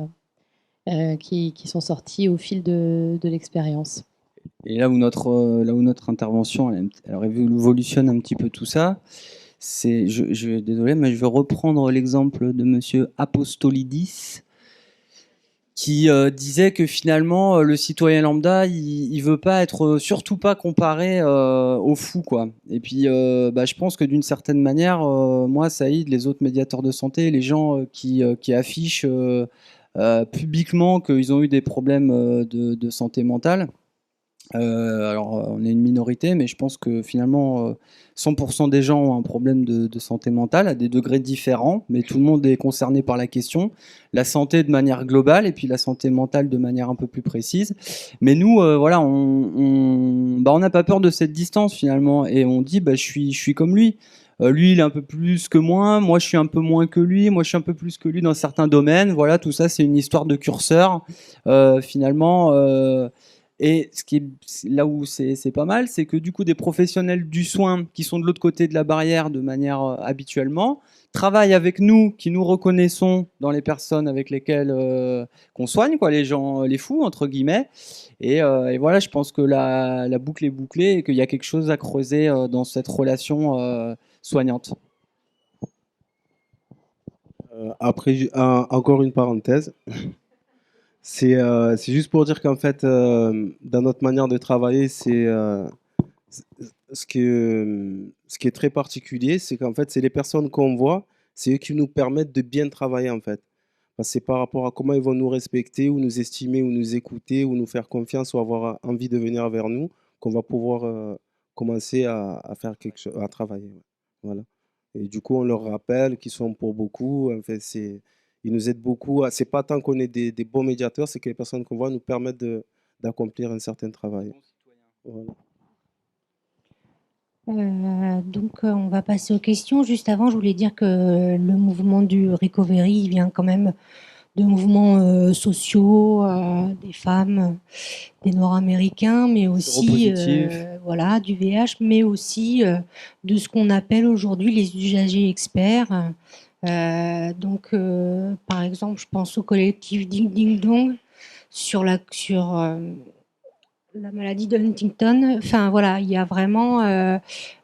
Speaker 2: qui sont sortis au fil de l'expérience.
Speaker 1: Et là où notre intervention elle révolutionne un petit peu tout ça, c'est, désolé, mais je vais reprendre l'exemple de Monsieur Apostolidis, qui disait que finalement le citoyen lambda il veut pas être surtout pas comparé au fou, quoi. Et puis je pense que d'une certaine manière moi Saïd, les autres médiateurs de santé, les gens qui affichent publiquement qu'ils ont eu des problèmes de santé mentale, alors on est une minorité, mais je pense que finalement 100% des gens ont un problème de santé mentale à des degrés différents, mais tout le monde est concerné par la question. La santé de manière globale et puis la santé mentale de manière un peu plus précise. Mais nous, voilà, on n'a pas peur de cette distance finalement, et on dit je suis comme lui. Lui, il est un peu plus que moi je suis un peu moins que lui, moi je suis un peu plus que lui dans certains domaines. Voilà, tout ça c'est une histoire de curseur finalement. Et ce qui est là où c'est pas mal, c'est que du coup des professionnels du soin qui sont de l'autre côté de la barrière de manière habituellement travaillent avec nous, qui nous reconnaissons dans les personnes avec lesquelles qu'on soigne, quoi, les gens, les fous entre guillemets. Et voilà, je pense que la boucle est bouclée et qu'il y a quelque chose à creuser dans cette relation soignante.
Speaker 3: Après, encore une parenthèse. C'est juste pour dire qu'en fait, dans notre manière de travailler, ce qui est très particulier, c'est qu'en fait, c'est les personnes qu'on voit, c'est eux qui nous permettent de bien travailler en fait. Parce que c'est par rapport à comment ils vont nous respecter, ou nous estimer, ou nous écouter, ou nous faire confiance, ou avoir envie de venir vers nous, qu'on va pouvoir commencer à faire quelque chose, à travailler. Ouais. Voilà. Et du coup, on leur rappelle qu'ils sont pour beaucoup. En fait, ils nous aident beaucoup. C'est pas tant qu'on est des bons médiateurs, c'est que les personnes qu'on voit nous permettent d'accomplir un certain travail. Voilà.
Speaker 4: Donc, on va passer aux questions. Juste avant, je voulais dire que le mouvement du recovery il vient quand même de mouvements sociaux, des femmes, des Nord-Américains, mais aussi voilà, du VH, mais aussi de ce qu'on appelle aujourd'hui les usagers experts. Donc, par exemple, je pense au collectif Ding Ding Dong sur la maladie de Huntington. Enfin, voilà, il y a vraiment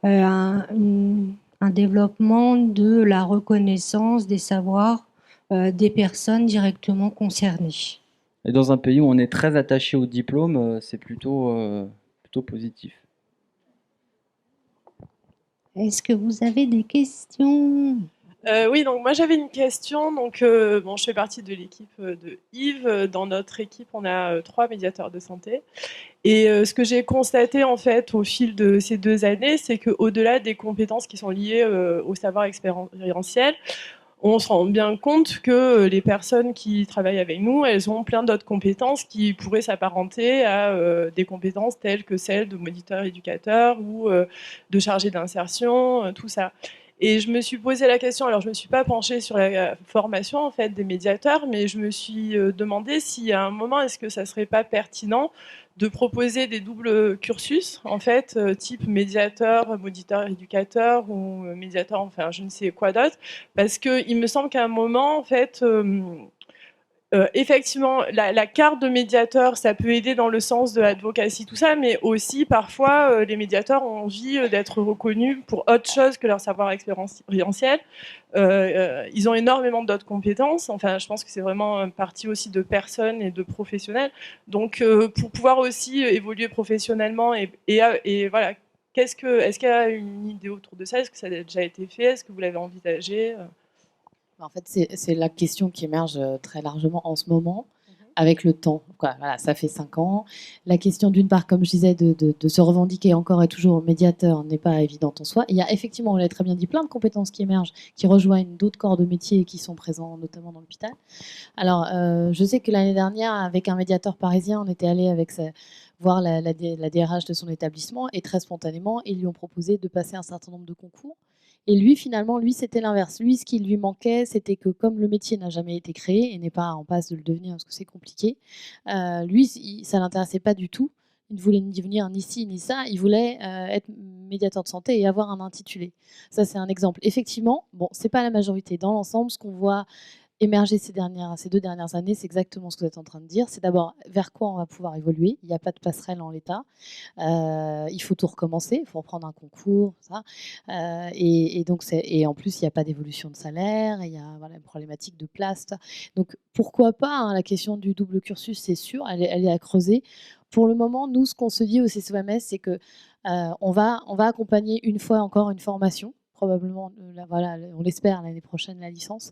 Speaker 4: un développement de la reconnaissance des savoirs des personnes directement concernées.
Speaker 1: Et dans un pays où on est très attaché au diplôme, c'est plutôt positif.
Speaker 4: Est-ce que vous avez des questions ?
Speaker 5: Oui, donc moi j'avais une question. Donc, bon, je fais partie de l'équipe de Yves. Dans notre équipe, on a 3 médiateurs de santé. Et ce que j'ai constaté en fait au fil de ces 2 années, c'est qu'au-delà des compétences qui sont liées au savoir expérientiel, on se rend bien compte que les personnes qui travaillent avec nous, elles ont plein d'autres compétences qui pourraient s'apparenter à des compétences telles que celles de moniteur-éducateur ou de chargé d'insertion, tout ça. Et je me suis posé la question, alors je ne me suis pas penchée sur la formation en fait, des médiateurs, mais je me suis demandé si à un moment, est-ce que ça ne serait pas pertinent de proposer des doubles cursus, en fait, type médiateur, moniteur, éducateur ou médiateur, enfin je ne sais quoi d'autre, parce qu'il me semble qu'à un moment, en fait, effectivement, la carte de médiateur, ça peut aider dans le sens de l'advocacy, tout ça, mais aussi parfois, les médiateurs ont envie d'être reconnus pour autre chose que leur savoir expérientiel. Ils ont énormément d'autres compétences. Enfin, je pense que c'est vraiment une partie aussi de personnes et de professionnels. Donc, pour pouvoir aussi évoluer professionnellement et voilà, est-ce qu'il y a une idée autour de ça? Est-ce que ça a déjà été fait? Est-ce que vous l'avez envisagé?
Speaker 2: En fait, c'est la question qui émerge très largement en ce moment, avec le temps. Voilà, ça fait 5 ans. La question, d'une part, comme je disais, de se revendiquer encore et toujours médiateur n'est pas évidente en soi. Il y a effectivement, on l'a très bien dit, plein de compétences qui émergent, qui rejoignent d'autres corps de métier et qui sont présents notamment dans l'hôpital. Alors, je sais que l'année dernière, avec un médiateur parisien, on était allé voir la DRH de son établissement et très spontanément, ils lui ont proposé de passer un certain nombre de concours. Et lui, finalement, c'était l'inverse. Lui, ce qui lui manquait, c'était que comme le métier n'a jamais été créé et n'est pas en passe de le devenir parce que c'est compliqué, lui, ça l'intéressait pas du tout il ne voulait ni venir ni ci ni ça, il voulait être médiateur de santé et avoir un intitulé. Ça, c'est un exemple. Effectivement, bon, c'est pas la majorité. Dans l'ensemble, ce qu'on voit émerger ces 2 dernières années, c'est exactement ce que vous êtes en train de dire. C'est d'abord vers quoi on va pouvoir évoluer. Il n'y a pas de passerelle en l'état. Il faut tout recommencer, il faut reprendre un concours, ça. Et en plus, il n'y a pas d'évolution de salaire, il y a voilà, une problématique de place. Ça. Donc pourquoi pas, hein, la question du double cursus, c'est sûr, elle est à creuser. Pour le moment, nous, ce qu'on se dit au CCOMS, c'est que on va accompagner une fois encore une formation probablement, voilà, on l'espère, l'année prochaine, la licence.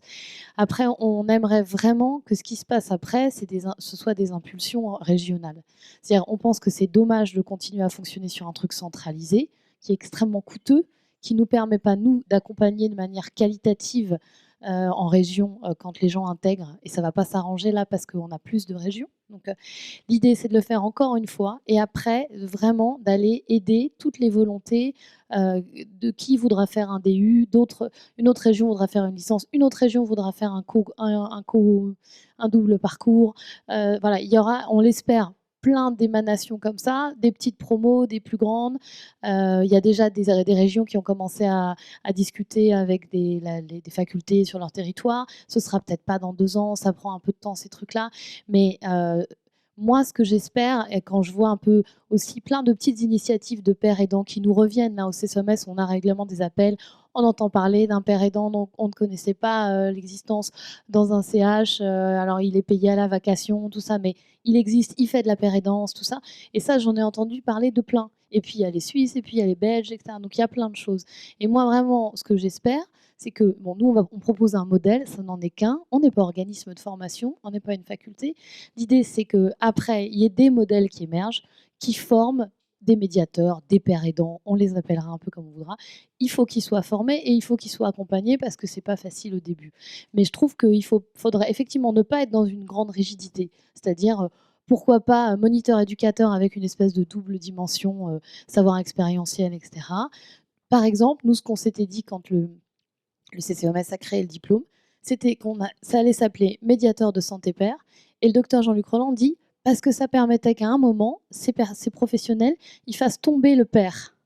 Speaker 2: Après, on aimerait vraiment que ce qui se passe après, ce soit des impulsions régionales. C'est-à-dire, on pense que c'est dommage de continuer à fonctionner sur un truc centralisé, qui est extrêmement coûteux, qui ne nous permet pas, nous, d'accompagner de manière qualitative en région quand les gens intègrent. Et ça ne va pas s'arranger là parce qu'on a plus de régions. Donc, l'idée, c'est de le faire encore une fois et après, vraiment, d'aller aider toutes les volontés de qui voudra faire un DU, une autre région voudra faire une licence, une autre région voudra faire un double parcours. Voilà, il y aura, on l'espère, plein d'émanations comme ça, des petites promos, des plus grandes. Il y a déjà des régions qui ont commencé à discuter avec des facultés sur leur territoire. Ce sera peut-être pas dans 2 ans, ça prend un peu de temps ces trucs-là. Mais moi, ce que j'espère, et quand je vois un peu aussi plein de petites initiatives de pères aidants qui nous reviennent, là au CSOMS, on a régulièrement des appels, on entend parler d'un père aidant dont on ne connaissait pas l'existence dans un CH, alors il est payé à la vacation, tout ça, mais il existe, il fait de la père aidance, tout ça. Et ça, j'en ai entendu parler de plein. Et puis il y a les Suisses, et puis il y a les Belges, etc. Donc il y a plein de choses. Et moi, vraiment, ce que j'espère, c'est que bon, nous, on propose un modèle, ça n'en est qu'un. On n'est pas organisme de formation, on n'est pas une faculté. L'idée, c'est qu'après, il y ait des modèles qui émergent, qui forment des médiateurs, des pères aidants, on les appellera un peu comme on voudra. Il faut qu'ils soient formés et il faut qu'ils soient accompagnés parce que c'est pas facile au début. Mais je trouve qu'il faudrait effectivement ne pas être dans une grande rigidité, c'est-à-dire pourquoi pas moniteur éducateur avec une espèce de double dimension, savoir expérientiel, etc. Par exemple, nous, ce qu'on s'était dit quand le CCOMS a créé le diplôme, c'était ça allait s'appeler médiateur de santé père. Et le docteur Jean-Luc Roland dit parce que ça permettait qu'à un moment, ces professionnels, ils fassent tomber le père.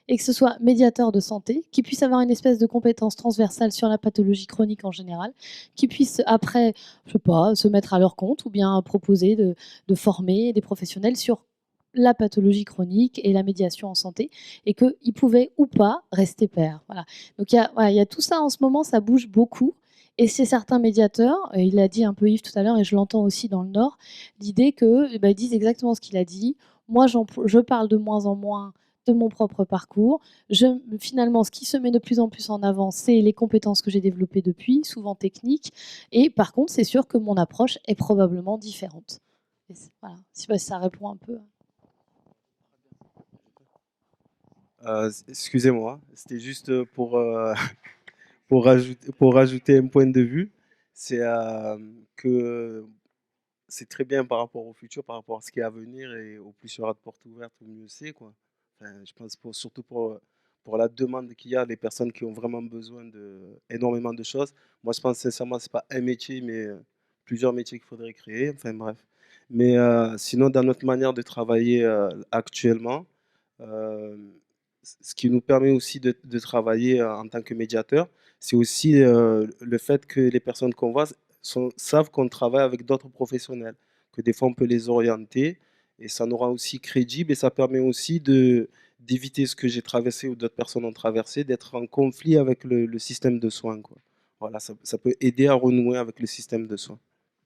Speaker 2: Et que ce soit médiateur de santé, qui puisse avoir une espèce de compétence transversale sur la pathologie chronique en général, qui puisse après, je sais pas, se mettre à leur compte ou bien proposer de former des professionnels sur la pathologie chronique et la médiation en santé, et qu'ils pouvaient ou pas rester pairs. Voilà. Donc il y a tout ça en ce moment, ça bouge beaucoup. Et c'est certains médiateurs, et il l'a dit un peu Yves tout à l'heure, et je l'entends aussi dans le Nord, l'idée qu'ils disent exactement ce qu'il a dit. Moi, je parle de moins en moins de mon propre parcours. Finalement, ce qui se met de plus en plus en avant, c'est les compétences que j'ai développées depuis, souvent techniques. Et par contre, c'est sûr que mon approche est probablement différente. Voilà. Je ne sais pas si ça répond un peu.
Speaker 3: Excusez-moi, c'était juste pour rajouter un point de vue. C'est que c'est très bien par rapport au futur, par rapport à ce qui est à venir, et au plus il y aura de portes ouvertes, au mieux c'est, quoi. Enfin, je pense surtout pour la demande qu'il y a, les personnes qui ont vraiment besoin énormément de choses. Moi, je pense sincèrement, c'est pas un métier, mais plusieurs métiers qu'il faudrait créer. Enfin, bref. Mais sinon, dans notre manière de travailler actuellement, euh, ce qui nous permet aussi de travailler en tant que médiateur, c'est aussi le fait que les personnes qu'on voit savent qu'on travaille avec d'autres professionnels, que des fois on peut les orienter, et ça nous rend aussi crédibles, et ça permet aussi d'éviter ce que j'ai traversé ou d'autres personnes ont traversé, d'être en conflit avec le système de soins, quoi. Voilà, ça peut aider à renouer avec le système de soins.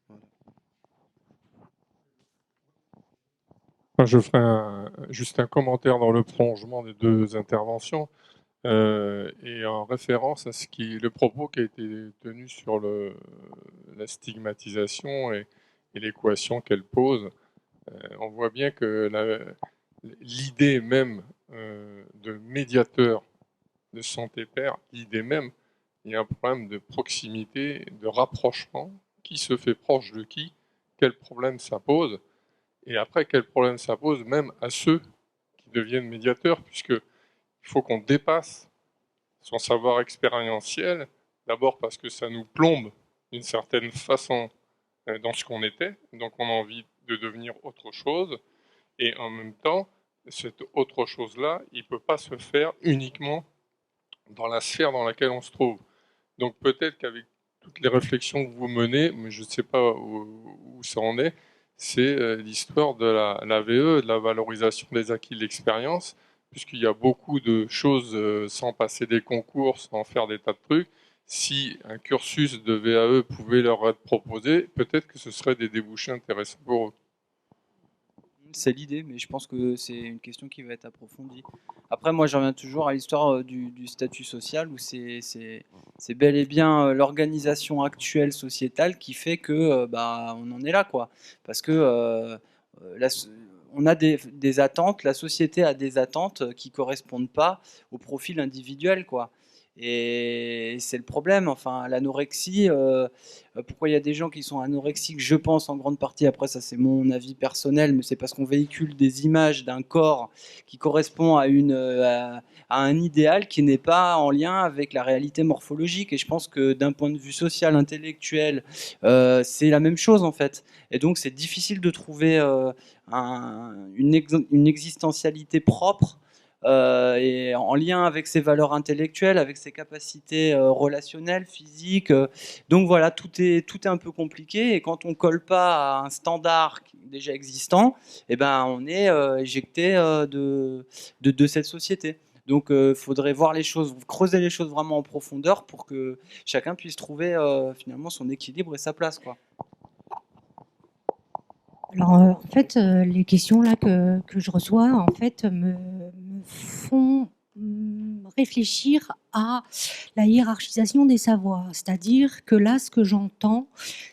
Speaker 3: Voilà.
Speaker 6: Moi, je ferai juste un commentaire dans le prolongement des 2 interventions et en référence à le propos qui a été tenu sur la stigmatisation et l'équation qu'elle pose. On voit bien que l'idée même de médiateur de santé père, l'idée même, il y a un problème de proximité, de rapprochement, qui se fait proche de qui, quel problème ça pose. Et après, quel problème ça pose même à ceux qui deviennent médiateurs, puisqu'il faut qu'on dépasse son savoir expérientiel, d'abord parce que ça nous plombe d'une certaine façon dans ce qu'on était, donc on a envie de devenir autre chose, Et en même temps, cette autre chose-là, il ne peut pas se faire uniquement dans la sphère dans laquelle on se trouve. Donc peut-être qu'avec toutes les réflexions que vous menez, mais je ne sais pas où ça en est, c'est l'histoire de la VE, de la valorisation des acquis de l'expérience, puisqu'il y a beaucoup de choses sans passer des concours, sans faire des tas de trucs. Si un cursus de VAE pouvait leur être proposé, peut-être que ce serait des débouchés intéressants pour eux.
Speaker 1: C'est l'idée, mais je pense que c'est une question qui va être approfondie. Après, moi, je reviens toujours à l'histoire du statut social, où c'est bel et bien l'organisation actuelle sociétale qui fait que bah, on en est là, quoi. Parce que on a des attentes, la société a des attentes qui correspondent pas au profil individuel, quoi. Et c'est le problème. Enfin, l'anorexie, pourquoi il y a des gens qui sont anorexiques, je pense en grande partie, après ça c'est mon avis personnel, mais c'est parce qu'on véhicule des images d'un corps qui correspond à un idéal qui n'est pas en lien avec la réalité morphologique. Et je pense que d'un point de vue social, intellectuel, c'est la même chose en fait. Et donc c'est difficile de trouver une existentialité propre et en lien avec ses valeurs intellectuelles, avec ses capacités relationnelles, physiques. Donc voilà, tout est un peu compliqué et quand on colle pas à un standard déjà existant, eh ben, on est éjecté de cette société. Donc il faudrait voir les choses, creuser les choses vraiment en profondeur pour que chacun puisse trouver finalement son équilibre et sa place, quoi.
Speaker 4: Alors, en fait, les questions là que je reçois, en fait, me font réfléchir à la hiérarchisation des savoirs. C'est-à-dire que là, ce que j'entends,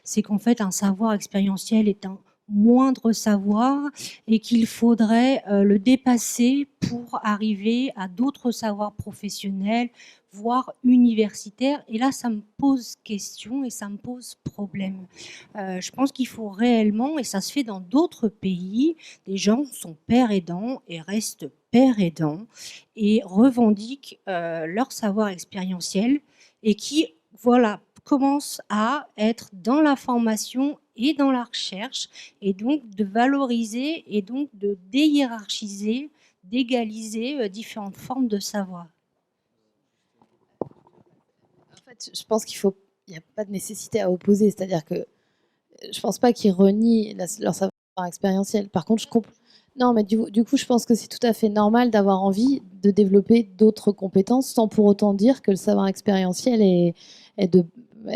Speaker 4: c'est qu'en fait, un savoir expérientiel est un moindre savoir et qu'il faudrait le dépasser pour arriver à d'autres savoirs professionnels, voire universitaires. Et là, ça me pose question et ça me pose problème. Je pense qu'il faut réellement, et ça se fait dans d'autres pays, des gens sont pères aidants et restent pères aidants et revendiquent leur savoir expérientiel et qui, voilà, commencent à être dans la formation et dans la recherche et donc de valoriser et donc de déhiérarchiser, d'égaliser différentes formes de savoir.
Speaker 2: En fait, je pense qu'il n'y a pas de nécessité à opposer, c'est-à-dire que je pense pas qu'ils renient leur savoir expérientiel. Par contre, je comprends. Non, mais du coup, je pense que c'est tout à fait normal d'avoir envie de développer d'autres compétences sans pour autant dire que le savoir expérientiel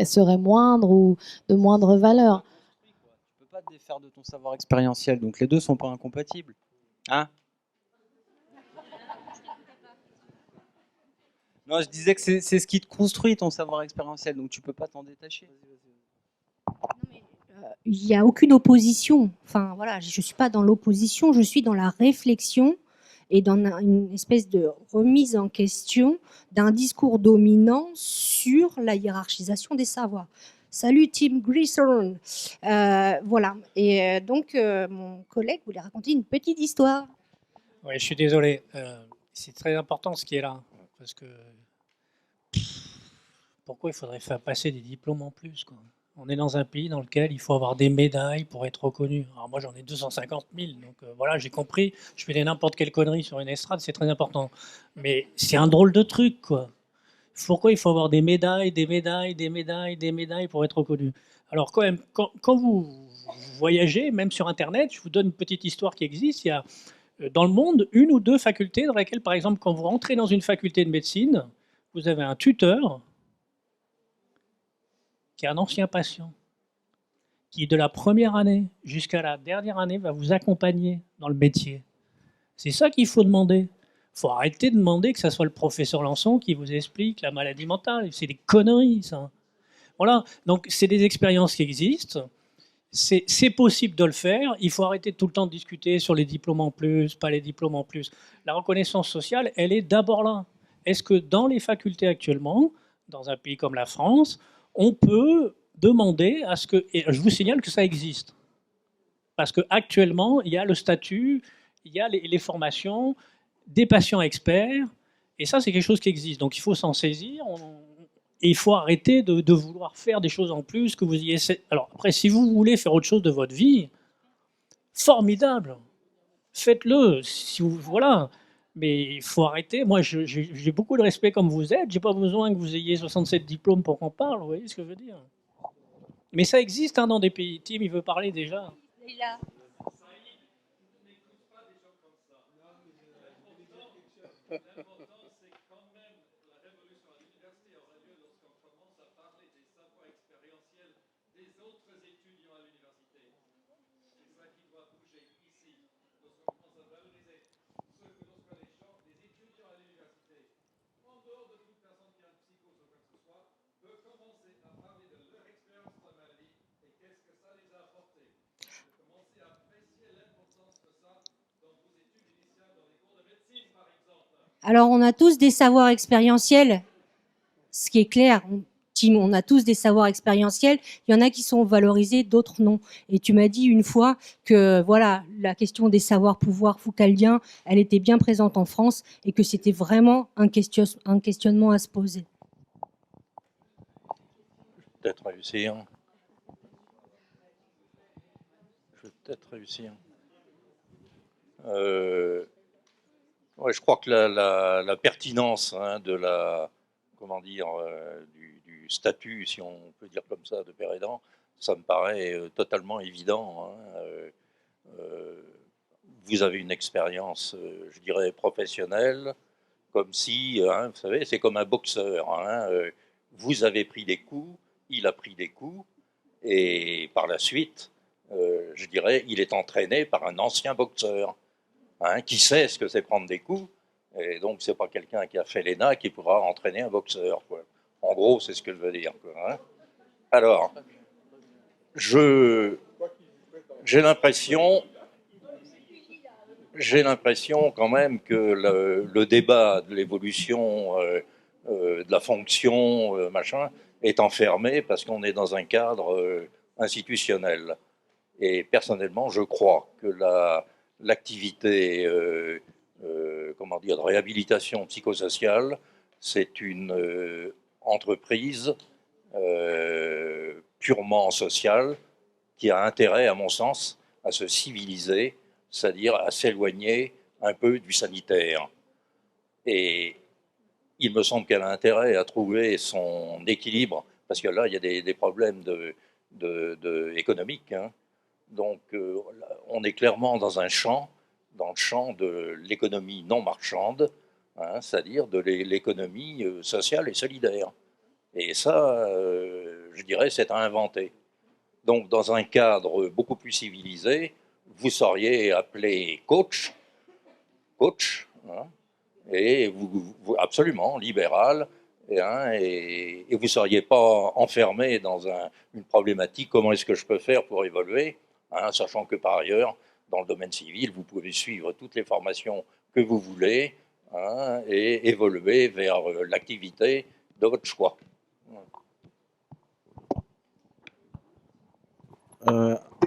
Speaker 2: serait moindre ou de moindre valeur.
Speaker 1: Tu peux pas te défaire de ton savoir expérientiel, donc les deux sont pas incompatibles. Hein? Non, je disais que c'est ce qui te construit ton savoir expérientiel, donc tu peux pas t'en détacher.
Speaker 4: Il n'y a aucune opposition. Enfin, voilà, je ne suis pas dans l'opposition, je suis dans la réflexion et dans une espèce de remise en question d'un discours dominant sur la hiérarchisation des savoirs. Salut Tim Grissom. Voilà. Et donc, mon collègue voulait raconter une petite histoire.
Speaker 7: Oui, je suis désolé. C'est très important ce qui est là. Parce que pourquoi il faudrait faire passer des diplômes en plus, quoi? On est dans un pays dans lequel il faut avoir des médailles pour être reconnu. Alors moi, j'en ai 250 000, donc voilà, j'ai compris. Je fais n'importe quelle connerie sur une estrade, c'est très important. Mais c'est un drôle de truc, quoi. Pourquoi il faut avoir des médailles, des médailles, des médailles, des médailles pour être reconnu? Alors quand même, quand vous voyagez, même sur Internet, je vous donne une petite histoire qui existe. Il y a dans le monde une ou deux facultés dans lesquelles, par exemple, quand vous rentrez dans une faculté de médecine, vous avez un tuteur qui est un ancien patient, qui de la première année jusqu'à la dernière année va vous accompagner dans le métier. C'est ça qu'il faut demander. Il faut arrêter de demander que ce soit le professeur Lançon qui vous explique la maladie mentale. C'est des conneries, ça. Voilà, donc c'est des expériences qui existent. C'est possible de le faire. Il faut arrêter de tout le temps de discuter sur les diplômes en plus, pas les diplômes en plus. La reconnaissance sociale, elle est d'abord là. Est-ce que dans les facultés actuellement, dans un pays comme la France, on peut demander à ce que... Et je vous signale que ça existe. Parce qu'actuellement, il y a le statut, il y a les formations des patients experts, et ça, c'est quelque chose qui existe. Donc il faut s'en saisir, et il faut arrêter de vouloir faire des choses en plus, que vous y essayez. Alors après, si vous voulez faire autre chose de votre vie, formidable. faites-le. Si vous, voilà. Mais il faut arrêter. Moi, j'ai beaucoup de respect comme vous êtes. J'ai pas besoin que vous ayez 67 diplômes pour qu'on parle. Vous voyez ce que je veux dire? Mais ça existe dans des pays. Tim, il veut parler déjà.
Speaker 4: Alors, on a tous des savoirs expérientiels, ce qui est clair. Tim, on a tous des savoirs expérientiels. Il y en a qui sont valorisés, d'autres non. Et tu m'as dit une fois que voilà, la question des savoirs pouvoirs foucaldiens, elle était bien présente en France et que c'était vraiment un questionnement à se poser.
Speaker 8: Peut-être réussir. Je vais peut-être réussir. Ouais, je crois que la pertinence de la, comment dire, du statut, si on peut dire comme ça, de père aidant, ça me paraît totalement évident. Vous avez une expérience, je dirais, professionnelle, comme si, vous savez, c'est comme un boxeur. Vous avez pris des coups, il a pris des coups, et par la suite, je dirais, il est entraîné par un ancien boxeur. Qui sait ce que c'est prendre des coups, et donc c'est pas quelqu'un qui a fait l'ENA qui pourra entraîner un boxeur, quoi. En gros, c'est ce que je veux dire, quoi, Alors, j'ai l'impression quand même que le débat de l'évolution de la fonction, machin, est enfermé parce qu'on est dans un cadre institutionnel. Et personnellement, je crois que l'activité comment dire, de réhabilitation psychosociale, c'est une entreprise purement sociale qui a intérêt, à mon sens, à se civiliser, c'est-à-dire à s'éloigner un peu du sanitaire. Et il me semble qu'elle a intérêt à trouver son équilibre, parce que là, il y a des problèmes économiques. Donc, on est clairement dans le champ de l'économie non marchande, c'est-à-dire de l'économie sociale et solidaire. Et ça, je dirais, c'est à inventer. Donc, dans un cadre beaucoup plus civilisé, vous seriez appelé coach, et absolument libéral, et vous ne seriez pas enfermé dans une problématique, comment est-ce que je peux faire pour évoluer, sachant que par ailleurs, dans le domaine civil, vous pouvez suivre toutes les formations que vous voulez et évoluer vers l'activité de votre choix.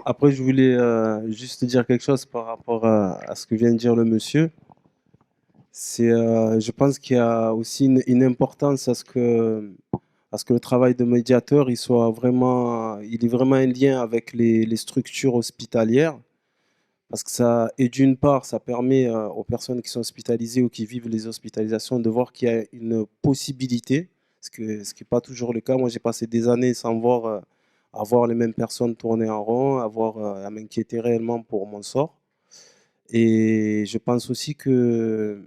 Speaker 3: Après, je voulais juste dire quelque chose par rapport à ce que vient de dire le monsieur. Je pense qu'il y a aussi une importance à ce que le travail de médiateur il est vraiment un lien avec les structures hospitalières. Parce que et d'une part, ça permet aux personnes qui sont hospitalisées ou qui vivent les hospitalisations de voir qu'il y a une possibilité, ce qui n'est pas toujours le cas. Moi, j'ai passé des années sans avoir les mêmes personnes tourner en rond, à m'inquiéter réellement pour mon sort. Et je pense aussi que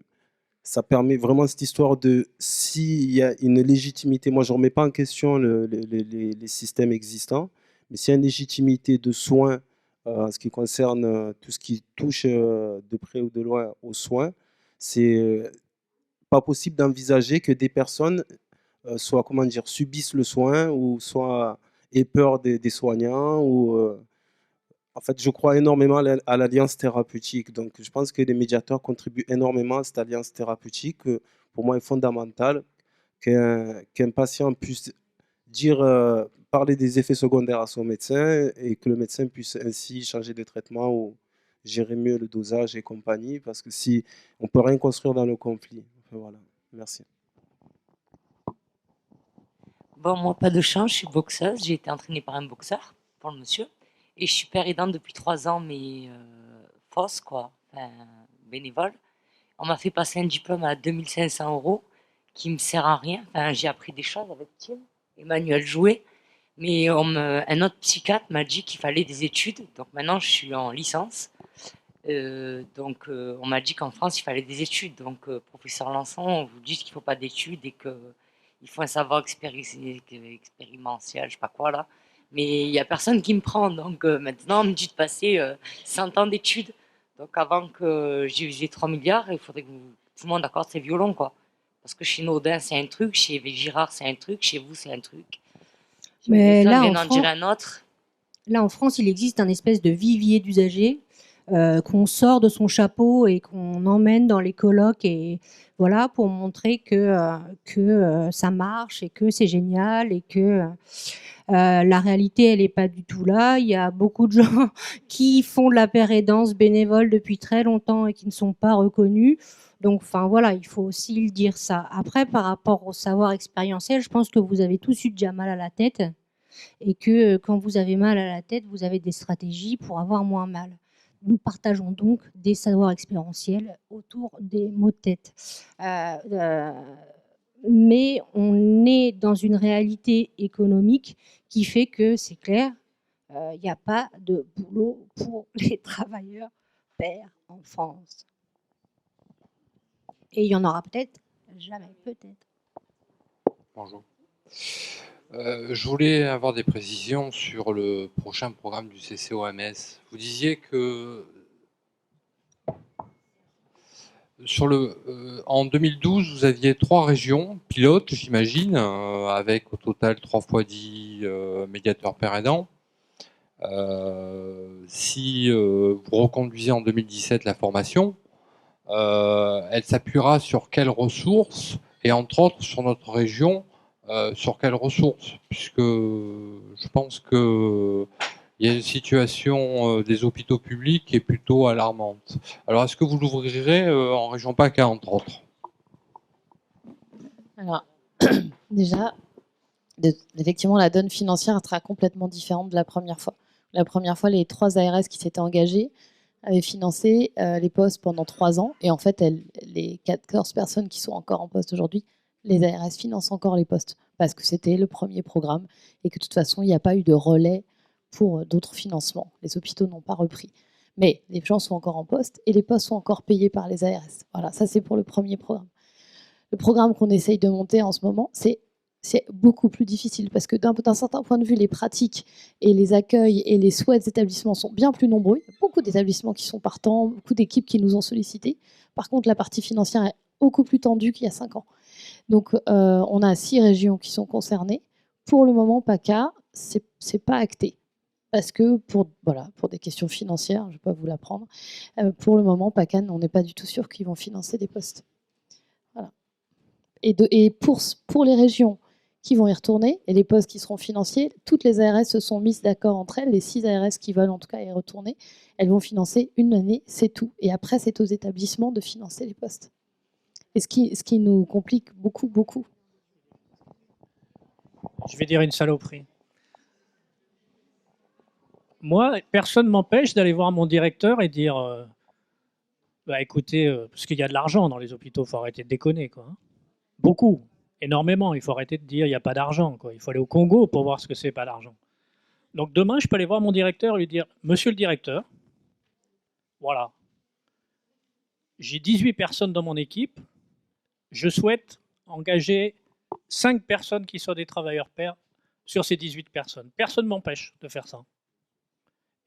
Speaker 3: ça permet vraiment cette histoire de s'il y a une légitimité. Moi, je ne remets pas en question les systèmes existants, mais s'il y a une légitimité de soins en ce qui concerne tout ce qui touche de près ou de loin aux soins, c'est pas possible d'envisager que des personnes subissent le soin ou aient peur des soignants en fait, je crois énormément à l'alliance thérapeutique. Donc, je pense que les médiateurs contribuent énormément à cette alliance thérapeutique. Pour moi, est fondamentale qu'un patient puisse parler des effets secondaires à son médecin et que le médecin puisse ainsi changer de traitement ou gérer mieux le dosage et compagnie. Parce que si on ne peut rien construire dans le conflit. Enfin, voilà. Merci.
Speaker 9: Bon, moi, pas de chance, je suis boxeuse. J'ai été entraînée par un boxeur, pour le monsieur. Et je suis père aidante depuis 3 ans, mais fausse, quoi. enfin, bénévole. On m'a fait passer un diplôme à 2500 € qui me sert à rien. Enfin, j'ai appris des choses avec Tim, Emmanuel Jouet. Mais un autre psychiatre m'a dit qu'il fallait des études. Donc maintenant, je suis en licence. On m'a dit qu'en France, il fallait des études. Donc, professeur Lançon, on vous dit qu'il ne faut pas d'études et qu'il faut un savoir expérimentiel, je sais pas quoi là. Mais il n'y a personne qui me prend. Donc maintenant, on me dit de passer 100 ans d'études. Donc avant que j'ai 3 milliards, il faudrait que tout le monde accorde ses violons, quoi. Parce que chez Naudin, c'est un truc, chez Girard, c'est un truc, chez vous, c'est un truc.
Speaker 4: Mais là,
Speaker 9: vient d'en dire un autre.
Speaker 4: Là, en France, il existe un espèce de vivier d'usagers qu'on sort de son chapeau et qu'on emmène dans les colloques et voilà pour montrer que ça marche et que c'est génial et que la réalité, elle n'est pas du tout là. Il y a beaucoup de gens qui font de la pérédance bénévole depuis très longtemps et qui ne sont pas reconnus. Donc, enfin voilà, il faut aussi le dire ça. Après, par rapport au savoir expérientiel, je pense que vous avez tous eu déjà mal à la tête et que quand vous avez mal à la tête, vous avez des stratégies pour avoir moins mal. Nous partageons donc des savoirs expérientiels autour des maux de tête. Mais on est dans une réalité économique qui fait que c'est clair, il n'y a pas de boulot pour les travailleurs pères en France. Et il y en aura peut-être jamais, peut-être.
Speaker 10: Bonjour. Je voulais avoir des précisions sur le prochain programme du CCOMS. Vous disiez que en 2012, vous aviez 3 régions pilotes, j'imagine, avec au total 3 fois 10 médiateurs père aidant. Si vous reconduisez en 2017 la formation, elle s'appuiera sur quelles ressources et entre autres sur notre région, sur quelles ressources, puisque je pense que il y a une situation des hôpitaux publics qui est plutôt alarmante. Alors, est-ce que vous l'ouvrirez en région PACA, entre autres?
Speaker 2: Alors, déjà, effectivement, la donne financière sera complètement différente de la première fois. La première fois, les 3 ARS qui s'étaient engagés avaient financé les postes pendant 3 ans. Et en fait, les 14 personnes qui sont encore en poste aujourd'hui, les ARS financent encore les postes parce que c'était le premier programme et que de toute façon, il n'y a pas eu de relais pour d'autres financements. Les hôpitaux n'ont pas repris. Mais les gens sont encore en poste et les postes sont encore payés par les ARS. Voilà, ça c'est pour le premier programme. Le programme qu'on essaye de monter en ce moment, c'est beaucoup plus difficile parce que d'un certain point de vue, les pratiques et les accueils et les souhaits des établissements sont bien plus nombreux. Il y a beaucoup d'établissements qui sont partants, beaucoup d'équipes qui nous ont sollicités. Par contre, la partie financière est beaucoup plus tendue qu'il y a 5 ans. Donc, on a 6 régions qui sont concernées. Pour le moment, PACA, c'est pas acté. Parce que pour des questions financières, je ne vais pas vous l'apprendre, pour le moment, PACA, on n'est pas du tout sûr qu'ils vont financer des postes. Voilà. Et pour les régions qui vont y retourner, et les postes qui seront financés, toutes les ARS se sont mises d'accord entre elles, les 6 ARS qui veulent en tout cas y retourner, elles vont financer une année, c'est tout. Et après, c'est aux établissements de financer les postes. Et ce qui nous complique beaucoup, beaucoup.
Speaker 7: Je vais dire une saloperie. Moi, personne ne m'empêche d'aller voir mon directeur et dire écoutez, parce qu'il y a de l'argent dans les hôpitaux, il faut arrêter de déconner, quoi. Beaucoup, énormément. Il faut arrêter de dire il n'y a pas d'argent, quoi. Il faut aller au Congo pour voir ce que c'est pas d'argent. Donc demain, je peux aller voir mon directeur et lui dire monsieur le directeur, voilà, j'ai 18 personnes dans mon équipe, je souhaite engager 5 personnes qui soient des travailleurs pairs sur ces 18 personnes. Personne ne m'empêche de faire ça.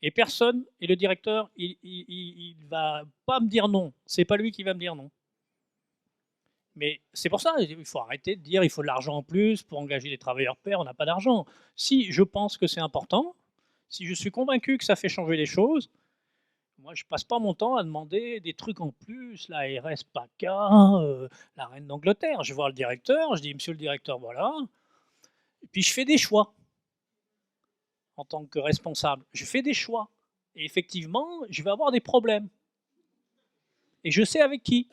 Speaker 7: Et personne, et le directeur, il ne va pas me dire non. C'est pas lui qui va me dire non. Mais c'est pour ça, il faut arrêter de dire il faut de l'argent en plus pour engager des travailleurs pairs, on n'a pas d'argent. Si je pense que c'est important, si je suis convaincu que ça fait changer les choses, moi je passe pas mon temps à demander des trucs en plus, la RS PACA, la reine d'Angleterre. Je vais voir le directeur, je dis monsieur le directeur, voilà. Et puis je fais des choix. En tant que responsable, je fais des choix. Et effectivement, je vais avoir des problèmes. Et je sais avec qui.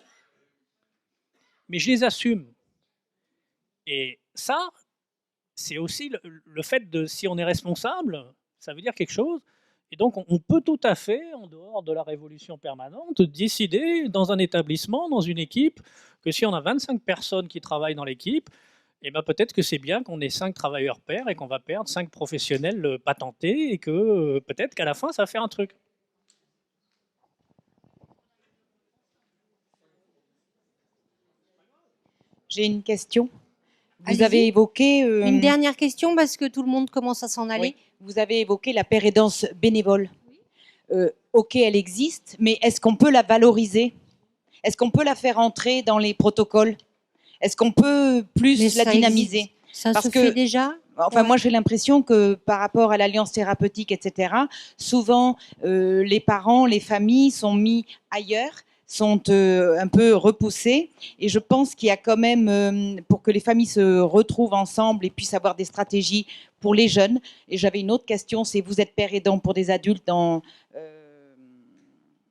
Speaker 7: Mais je les assume. Et ça, c'est aussi le fait de, si on est responsable, ça veut dire quelque chose. Et donc, on peut tout à fait, en dehors de la révolution permanente, décider dans un établissement, dans une équipe, que si on a 25 personnes qui travaillent dans l'équipe, eh ben peut-être que c'est bien qu'on ait 5 travailleurs pairs et qu'on va perdre 5 professionnels patentés et que peut-être qu'à la fin, ça va faire un truc.
Speaker 11: J'ai une question. Vous
Speaker 4: Allez-y.
Speaker 11: avez évoqué...
Speaker 4: Une dernière question parce que tout le monde commence à s'en aller.
Speaker 11: Oui, vous avez évoqué la pérédance bénévole. Ok, elle existe, mais est-ce qu'on peut la valoriser? Est-ce qu'on peut la faire entrer dans les protocoles? Est-ce qu'on peut plus la dynamiser?
Speaker 4: Existe. Ça se fait déjà.
Speaker 11: Enfin, moi, j'ai l'impression que par rapport à l'alliance thérapeutique, etc., souvent, les parents, les familles sont mis ailleurs, sont un peu repoussés. Et je pense qu'il y a quand même, pour que les familles se retrouvent ensemble et puissent avoir des stratégies pour les jeunes. Et j'avais une autre question, c'est vous êtes père aidant pour des adultes dans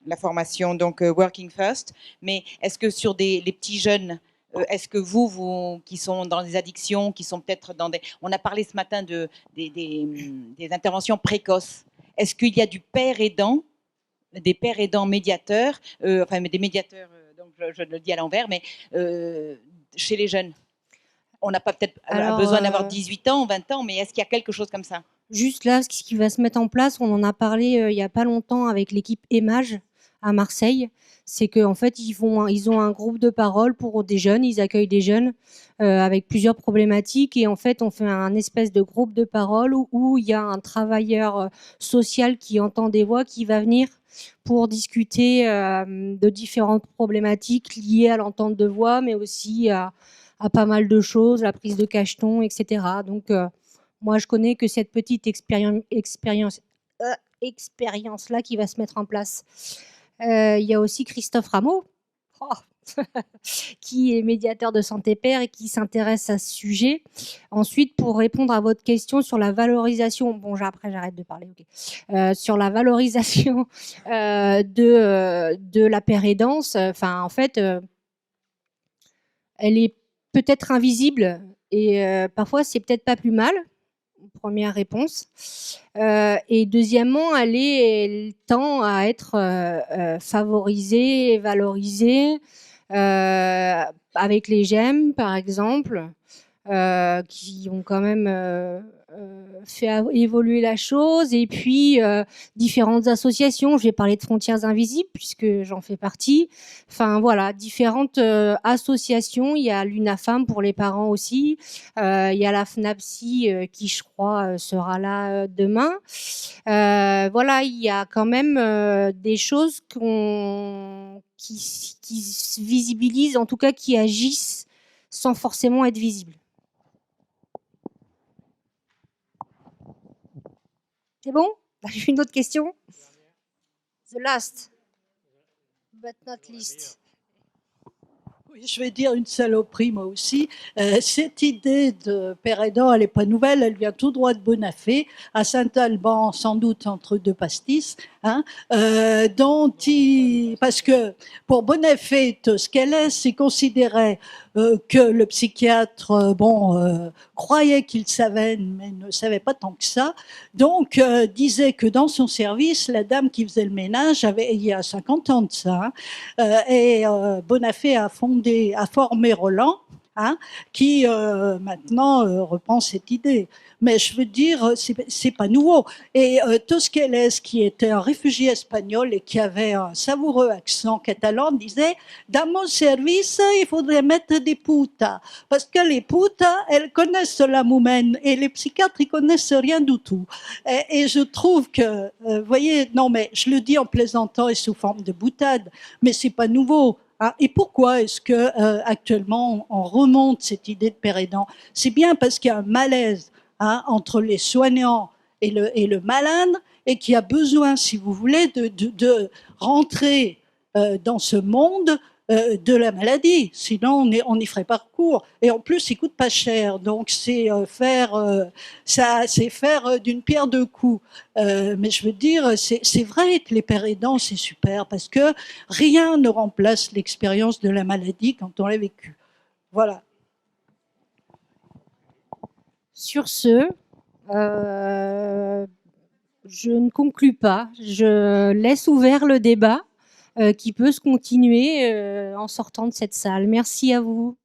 Speaker 11: la formation, donc Working First. Mais est-ce que sur les petits jeunes, est-ce que vous qui sont dans des addictions, qui sont peut-être dans des... On a parlé ce matin des interventions précoces. Est-ce qu'il y a du père aidant, des pères aidants médiateurs, enfin des médiateurs, donc je le dis à l'envers, mais chez les jeunes? On n'a pas peut-être besoin d'avoir 18 ans, 20 ans, mais est-ce qu'il y a quelque chose comme ça?
Speaker 4: Juste là, ce qui va se mettre en place, on en a parlé il n'y a pas longtemps avec l'équipe EMAGE à Marseille, c'est qu'en fait, ils ont un groupe de parole pour des jeunes, ils accueillent des jeunes avec plusieurs problématiques et en fait, on fait un espèce de groupe de parole où il y a un travailleur social qui entend des voix qui va venir pour discuter de différentes problématiques liées à l'entente de voix, mais aussi à pas mal de choses, la prise de cachetons, etc. Donc, moi, je connais que cette petite expérience-là qui va se mettre en place. Il y a aussi Christophe Rameau, qui est médiateur de Santé Père et qui s'intéresse à ce sujet. Ensuite, pour répondre à votre question sur la valorisation, bon, après j'arrête de parler, ok. Sur la valorisation de la pérédance, en fait, elle est peut-être invisible et parfois c'est peut-être pas plus mal. Première réponse. Et deuxièmement, elle tend à être favorisée et valorisée avec les GEM, par exemple, qui ont quand même fait évoluer la chose. Et puis, différentes associations. Je vais parler de Frontières Invisibles, puisque j'en fais partie. Enfin, voilà, différentes associations. Il y a l'UNAFAM pour les parents aussi. Il y a la FNAPSI qui, je crois, sera là demain. Voilà, il y a quand même des choses qui se visibilisent, en tout cas qui agissent sans forcément être visibles. C'est bon? J'ai une autre question. The last, but not least.
Speaker 12: Oui, je vais dire une saloperie moi aussi. Cette idée de père aidant, elle n'est pas nouvelle, elle vient tout droit de Bonafé, à Saint-Alban, sans doute entre deux pastis, hein, parce que pour Bonafé, Toscales, il considérait que le psychiatre, croyait qu'il savait, mais ne savait pas tant que ça. Donc, disait que dans son service, la dame qui faisait le ménage il y a 50 ans de ça, et Bonafé a formé Roland, hein, qui maintenant reprend cette idée. Mais je veux dire, c'est pas nouveau. Et Toscales, qui était un réfugié espagnol et qui avait un savoureux accent catalan, disait « Dans mon service, il faudrait mettre des putas. Parce que les putas, elles connaissent l'âme humaine et les psychiatres, ils connaissent rien du tout. » Et je trouve que, vous voyez, non mais je le dis en plaisantant et sous forme de boutade, mais c'est pas nouveau. Et pourquoi est-ce que actuellement on remonte cette idée de père aidant? C'est bien parce qu'il y a un malaise entre les soignants et le malade, et qui a besoin, si vous voulez, de rentrer dans ce monde de la maladie. Sinon, on n'y ferait pas recours. Et en plus, il coûte pas cher. Donc, c'est faire d'une pierre deux coups. Mais je veux dire, c'est vrai que les pères aidants, c'est super, parce que rien ne remplace l'expérience de la maladie quand on l'a vécue. Voilà.
Speaker 4: Sur ce, je ne conclus pas. Je laisse ouvert le débat qui peut se continuer en sortant de cette salle. Merci à vous.